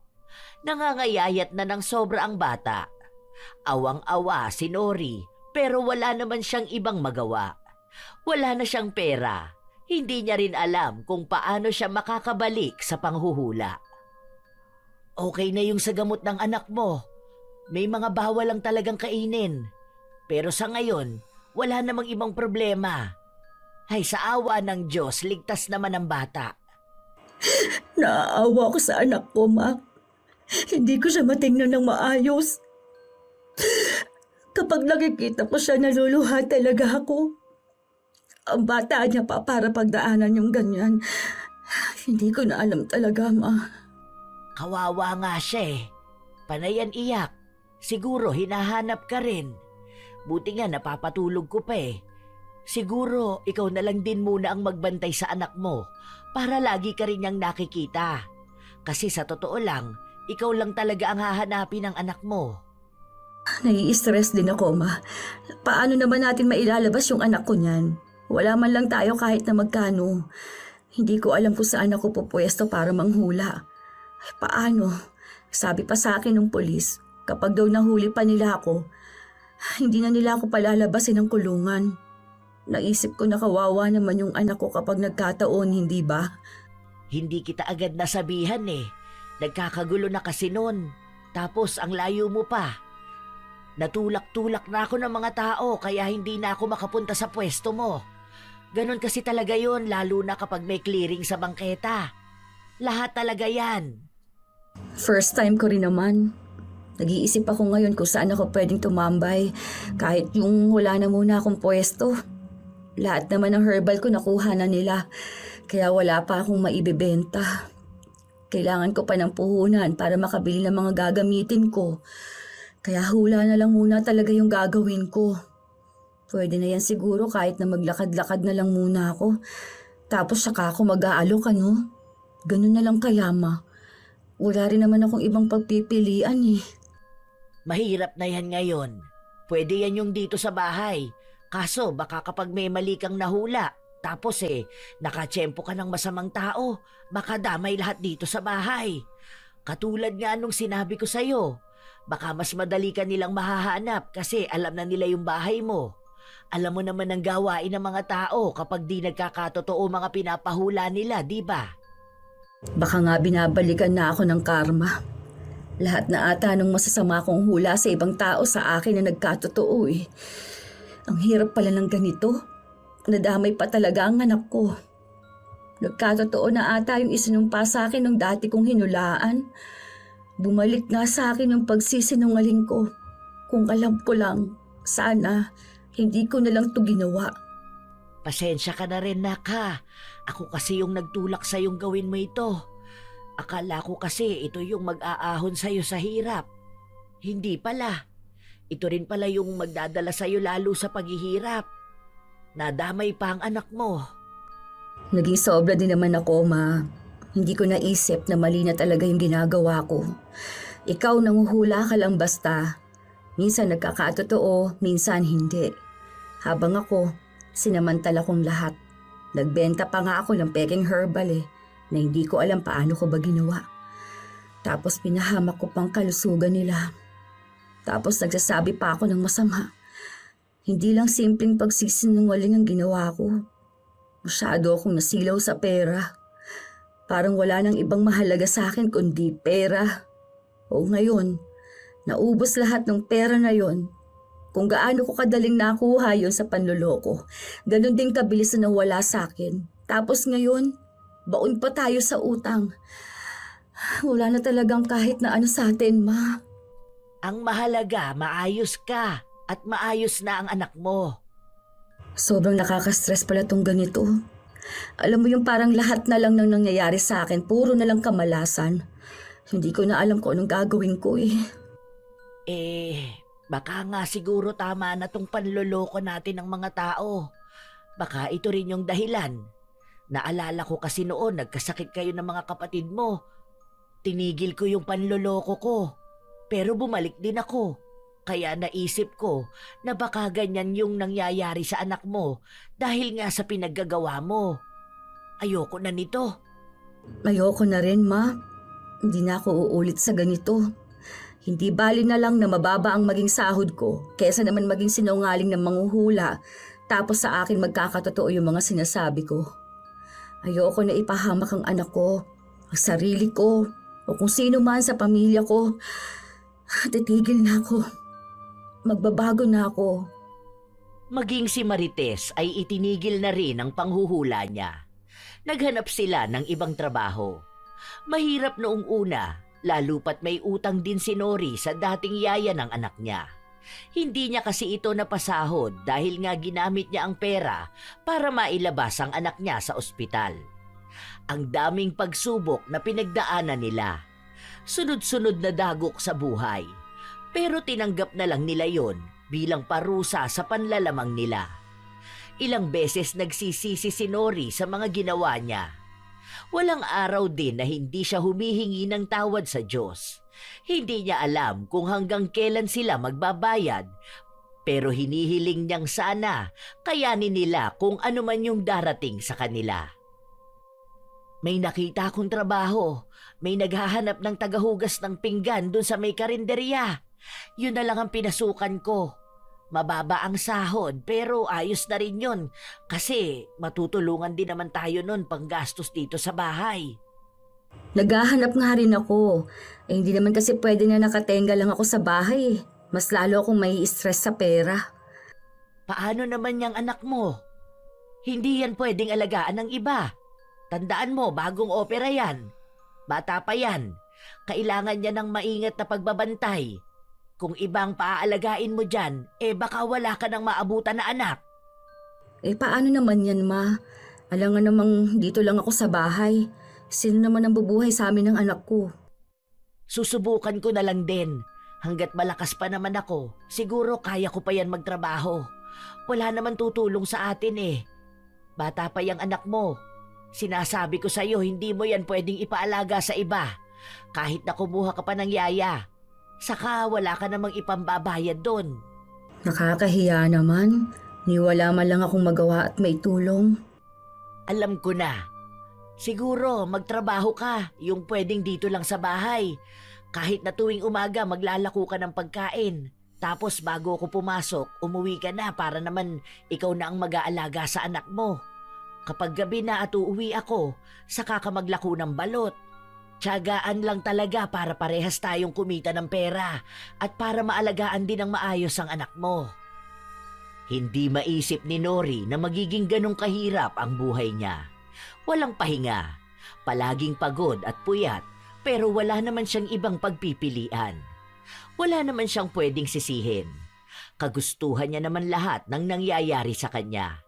Speaker 2: Nangangayayat na ng sobra ang bata. Awang-awa si Nori, pero wala naman siyang ibang magawa. Wala na siyang pera. Hindi niya rin alam kung paano siya makakabalik sa panghuhula. Okay na yung sa gamot ng anak mo. May mga bawal lang talagang kainin. Pero sa ngayon, wala namang ibang problema. Ay, sa awa ng Diyos, ligtas naman ang bata.
Speaker 1: Naaawa ko sa anak ko, ma. Hindi ko siya matingnan ng maayos. Kapag nakikita ko siya, naluluha talaga ako. Ang bata niya pa para pagdaanan yung ganyan. Hindi ko na alam talaga, ma.
Speaker 2: Kawawa nga siya eh. Panayan iyak. Siguro hinahanap ka rin. Buti nga napapatulog ko pa eh. Siguro ikaw na lang din muna ang magbantay sa anak mo para lagi ka rin niyang nakikita. Kasi sa totoo lang, ikaw lang talaga ang hahanapin ng anak mo.
Speaker 1: Nai-stress din ako, ma. Paano naman natin mailalabas yung anak ko niyan? Wala man lang tayo kahit na magkano. Hindi ko alam kung saan ako pupwesto para manghula. Ay, paano? Sabi pa sa akin ng polis, kapag daw nahuli pa nila ako, hindi na nila ako palalabasin ng kulungan. Naisip ko na kawawa naman yung anak ko kapag nagkataon, hindi ba?
Speaker 2: Hindi kita agad nasabihan eh. Nagkakagulo na kasi nun. Tapos ang layo mo pa. Natulak-tulak na ako ng mga tao kaya hindi na ako makapunta sa pwesto mo. Ganon kasi talaga yon, lalo na kapag may clearing sa bangketa. Lahat talaga yan.
Speaker 1: First time ko rin naman. Nag-iisip ako ngayon kung saan ako pwedeng tumambay kahit yung wala na muna akong pwesto. Lahat naman ng herbal ko nakuha na nila, kaya wala pa akong maibebenta. Kailangan ko pa ng puhunan para makabili ng mga gagamitin ko. Kaya hula na lang muna talaga yung gagawin ko. Pwede na yan siguro kahit na maglakad-lakad na lang muna ako. Tapos saka ako mag-aalok, ano? Ganun na lang kaya, Ma. Wala rin naman akong ibang pagpipilian eh.
Speaker 2: Mahirap na yan ngayon. Pwede yan yung dito sa bahay. Kaso baka kapag may mali kang nahula, tapos nakatsyempo ka ng masamang tao, baka damay lahat dito sa bahay. Katulad nga nung sinabi ko sa'yo, baka mas madali ka nilang mahahanap kasi alam na nila yung bahay mo. Alam mo naman ang gawain ng mga tao kapag di nagkakatotoo mga pinapahula nila, di ba?
Speaker 1: Baka nga binabalikan na ako ng karma. Lahat na ata nung masasama kong hula sa ibang tao sa akin na nagkatotoo eh. Ang hirap pala ng ganito. Nadamay pa talaga ang anak ko. Nagkatotoo na ata yung isinumpa sa akin ng dati kong hinulaan. Bumalik nga sa akin yung pagsisinungaling ko. Kung alam ko lang, sana hindi ko na lang to ginawa.
Speaker 2: Pasensya ka na rin, Naka. Ako kasi yung nagtulak sa yung gawin mo ito. Akala ko kasi ito yung mag-aahon sa'yo sa hirap. Hindi pala. Ito rin pala yung magdadala sa'yo lalo sa paghihirap. Nadamay pa ang anak mo.
Speaker 1: Naging sobra din naman ako, Ma. Hindi ko naisip na mali na talaga yung ginagawa ko. Ikaw nanguhula ka lang basta. Minsan nagkakatotoo, minsan hindi. Habang ako, sinamantala kong lahat. Nagbenta pa nga ako ng peking herbal na hindi ko alam paano ko ba ginawa. Tapos pinahamak ko pang kalusugan nila. Tapos nagsasabi pa ako ng masama. Hindi lang simpleng pagsisinungaling ang ginawa ko. Masyado akong nasilaw sa pera. Parang wala nang ibang mahalaga sa akin kundi pera. O ngayon, naubos lahat ng pera na yon. Kung gaano ko kadaling nakuha yon sa panloloko, ganun din kabilis na nawala sa akin. Tapos ngayon, baon pa tayo sa utang. Wala na talagang kahit na ano sa atin, Ma.
Speaker 2: Ang mahalaga, maayos ka at maayos na ang anak mo.
Speaker 1: Sobrang nakaka-stress pala tong ganito. Alam mo yung parang lahat na lang nang nangyayari sa akin, puro na lang kamalasan. Hindi ko na alam kung anong gagawin ko eh.
Speaker 2: Baka nga siguro tama na tong panloloko natin ng mga tao. Baka ito rin yung dahilan. Naalala ko kasi noon nagkasakit kayo ng mga kapatid mo. Tinigil ko yung panloloko ko. Pero bumalik din ako. Kaya naisip ko na baka ganyan yung nangyayari sa anak mo dahil nga sa pinaggagawa mo. Ayoko na nito.
Speaker 1: Ayoko na rin, Ma. Hindi na ako uulit sa ganito. Hindi bali na lang na mababa ang maging sahod ko kesa naman maging sinungaling ng manghuhula tapos sa akin magkakatotoo yung mga sinasabi ko. Ayoko na ipahamak ang anak ko, ang sarili ko, o kung sino man sa pamilya ko. Titigil na ako. Magbabago na ako.
Speaker 2: Maging si Marites ay itinigil na rin ang panghuhula niya. Naghanap sila ng ibang trabaho. Mahirap noong una, lalo pat may utang din si Nori sa dating yaya ng anak niya. Hindi niya kasi ito napasahod dahil nga ginamit niya ang pera para mailabas ang anak niya sa ospital. Ang daming pagsubok na pinagdaanan nila. Sunod-sunod na dagok sa buhay. Pero tinanggap na lang nila yon bilang parusa sa panlalamang nila. Ilang beses nagsisisi si Nori sa mga ginawa niya. Walang araw din na hindi siya humihingi ng tawad sa Diyos. Hindi niya alam kung hanggang kailan sila magbabayad, pero hinihiling niyang sana kayanin nila kung ano man yung darating sa kanila. May nakita akong trabaho. May naghahanap ng tagahugas ng pinggan dun sa may karinderya. Yun na lang ang pinasukan ko. Mababa ang sahod pero ayos na rin yun kasi matutulungan din naman tayo nun panggastos dito sa bahay.
Speaker 1: Naghahanap nga rin ako. Hindi naman kasi pwede na nakatenga lang ako sa bahay. Mas lalo akong may stress sa pera.
Speaker 2: Paano naman yung anak mo? Hindi yan pwedeng alagaan ng iba. Tandaan mo, bagong opera yan. Bata pa yan. Kailangan niya ng maingat na pagbabantay. Kung ibang paalalagain mo dyan, baka wala ka ng maabutan na anak.
Speaker 1: Paano naman yan, ma? Alam nga namang dito lang ako sa bahay. Sino naman ang bubuhay sa amin ng anak ko?
Speaker 2: Susubukan ko na lang din. Hanggat malakas pa naman ako, siguro kaya ko pa yan magtrabaho. Wala naman tutulong sa atin eh. Bata pa yung anak mo. Sinasabi ko sa'yo, hindi mo yan pwedeng ipaalaga sa iba. Kahit na kumuha ka pa ng yaya. Saka wala ka namang ipambabayad doon.
Speaker 1: Nakakahiya naman. Niwala man lang akong magawa at may tulong.
Speaker 2: Alam ko na. Siguro magtrabaho ka, yung pwedeng dito lang sa bahay. Kahit na tuwing umaga maglalako ka ng pagkain. Tapos bago ako pumasok, umuwi ka na para naman ikaw na ang mag-aalaga sa anak mo. Kapag gabi na at uuwi ako, saka ka maglako ng balot. Tiyagaan lang talaga para parehas tayong kumita ng pera at para maalagaan din ng maayos ang anak mo. Hindi maisip ni Nori na magiging ganong kahirap ang buhay niya. Walang pahinga, palaging pagod at puyat, pero wala naman siyang ibang pagpipilian. Wala naman siyang pwedeng sisihin. Kagustuhan niya naman lahat ng nangyayari sa kanya.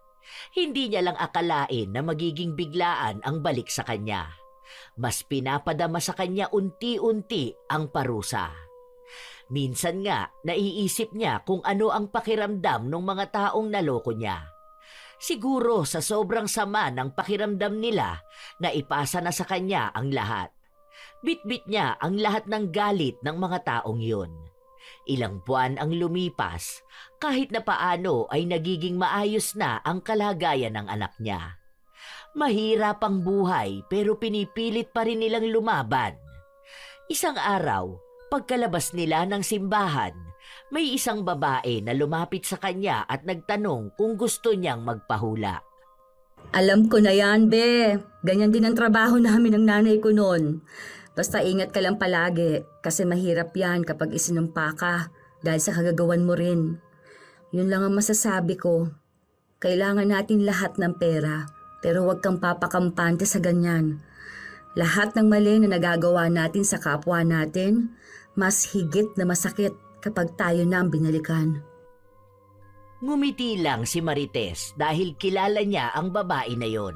Speaker 2: Hindi niya lang akalain na magiging biglaan ang balik sa kanya. Mas pinapadama sa kanya unti-unti ang parusa. Minsan nga, naiisip niya kung ano ang pakiramdam ng mga taong naloko niya. Siguro sa sobrang sama ng pakiramdam nila, naipasa na sa kanya ang lahat. Bitbit niya ang lahat ng galit ng mga taong yun. Ilang buwan ang lumipas, kahit na paano ay nagiging maayos na ang kalagayan ng anak niya. Mahirap ang buhay pero pinipilit pa rin nilang lumaban. Isang araw, pagkalabas nila ng simbahan, may isang babae na lumapit sa kanya at nagtanong kung gusto niyang magpahula.
Speaker 1: Alam ko na yan, be. Ganyan din ang trabaho namin ng nanay ko noon. Basta ingat ka lang palagi kasi mahirap yan kapag isinumpa ka dahil sa kagagawan mo rin. Yun lang ang masasabi ko. Kailangan natin lahat ng pera pero huwag kang papakampante sa ganyan. Lahat ng mali na nagagawa natin sa kapwa natin, mas higit na masakit kapag tayo na ang binalikan.
Speaker 2: Ngumiti lang si Marites dahil kilala niya ang babae na yon.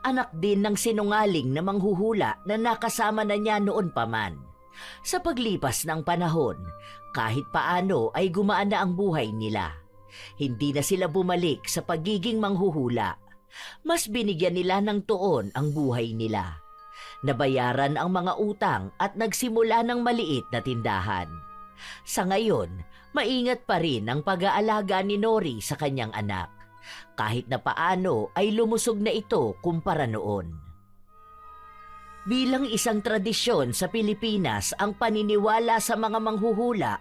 Speaker 2: Anak din ng sinungaling na manghuhula na nakasama na niya noon pa man. Sa paglipas ng panahon, kahit paano ay gumaan na ang buhay nila. Hindi na sila bumalik sa pagiging manghuhula. Mas binigyan nila ng tuon ang buhay nila. Nabayaran ang mga utang at nagsimula ng maliit na tindahan. Sa ngayon, maingat pa rin ang pag-aalaga ni Nori sa kanyang anak. Kahit na paano ay lumusog na ito kumpara noon. Bilang isang tradisyon sa Pilipinas ang paniniwala sa mga manghuhula,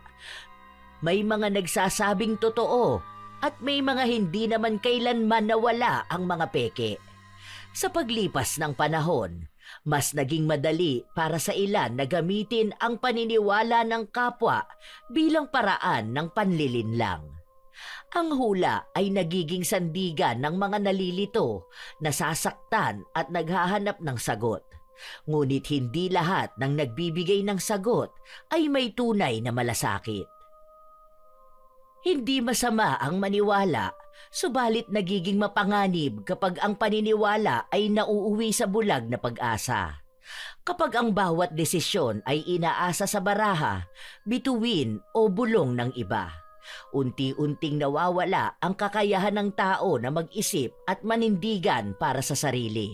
Speaker 2: may mga nagsasabing totoo at may mga hindi naman kailanman nawala ang mga peke. Sa paglipas ng panahon, mas naging madali para sa ilan na gamitin ang paniniwala ng kapwa bilang paraan ng panlilinlang. Ang hula ay nagiging sandigan ng mga nalilito, nasasaktan at naghahanap ng sagot. Ngunit hindi lahat ng nagbibigay ng sagot ay may tunay na malasakit. Hindi masama ang maniwala, subalit nagiging mapanganib kapag ang paniniwala ay nauuwi sa bulag na pag-asa. Kapag ang bawat desisyon ay inaasa sa baraha, bituin o bulong ng iba. Unti-unting nawawala ang kakayahan ng tao na mag-isip at manindigan para sa sarili.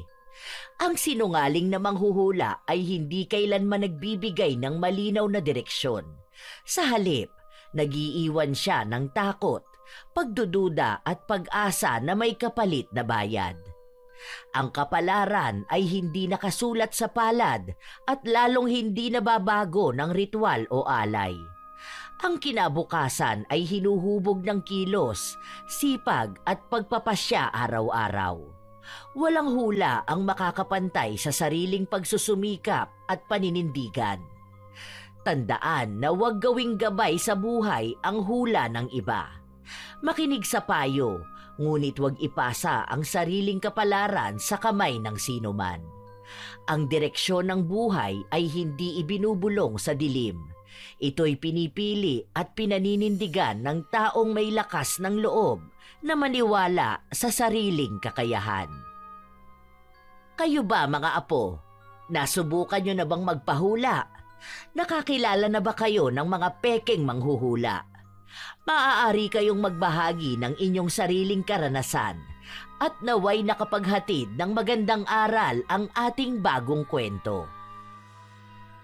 Speaker 2: Ang sinungaling na manghuhula ay hindi kailanman nagbibigay ng malinaw na direksyon. Sa halip, nagiiwan siya ng takot, pagdududa at pag-asa na may kapalit na bayad. Ang kapalaran ay hindi nakasulat sa palad at lalong hindi nababago ng ritual o alay. Ang kinabukasan ay hinuhubog ng kilos, sipag at pagpapasya araw-araw. Walang hula ang makakapantay sa sariling pagsusumikap at paninindigan. Tandaan na huwag gawing gabay sa buhay ang hula ng iba. Makinig sa payo, ngunit huwag ipasa ang sariling kapalaran sa kamay ng sinuman. Ang direksyon ng buhay ay hindi ibinubulong sa dilim. Ito'y pinipili at pinaninindigan ng taong may lakas ng loob na maniwala sa sariling kakayahan. Kayo ba mga apo? Nasubukan nyo na bang magpahula? Nakakilala na ba kayo ng mga pekeng manghuhula? Maaari kayong magbahagi ng inyong sariling karanasan at naway nakapaghatid ng magandang aral ang ating bagong kwento.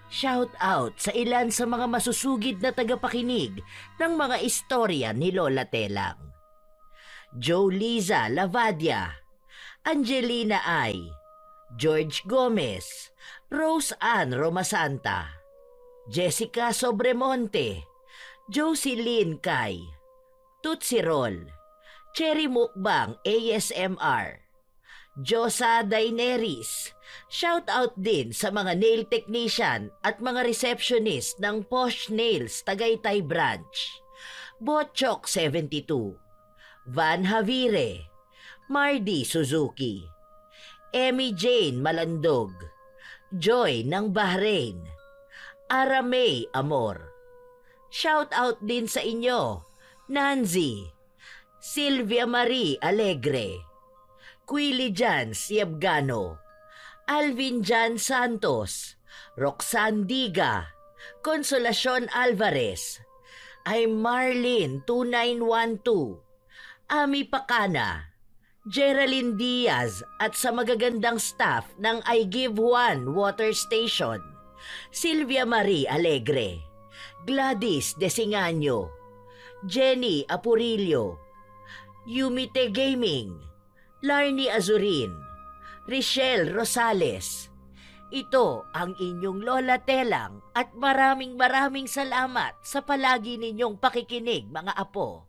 Speaker 2: Shout out sa ilan sa mga masusugid na tagapakinig ng mga istorya ni Lola Telang. Joe Liza Lavadia, Angelina Ay, George Gomez, Rose Ann Romasanta, Jessica Sobremonte, Jocelyn Kai, Tutsi Roll, Cherry Mukbang ASMR, Josa Daineris. Shout out din sa mga nail technician at mga receptionist ng Posh Nails Tagaytay Branch, Botchok 72, Van Havire, Mardy Suzuki, Emmy Jane Malandog, Joy ng Bahrain, Aramay Amor. Shout out din sa inyo, Nancy, Sylvia Marie Alegre, Quilly Jan Siabgano, Alvin Jan Santos, Roxanne Diga, Consolacion Alvarez, ay Marlene 2912, Ami Pacana, Geraldine Diaz at sa magagandang staff ng I Give One Water Station, Sylvia Marie Alegre, Gladys Desingaño, Jenny Apurillo, Yumite Gaming, Larnie Azurin, Richelle Rosales. Ito ang inyong Lola Telang at maraming salamat sa palagi ninyong pakikinig mga apo.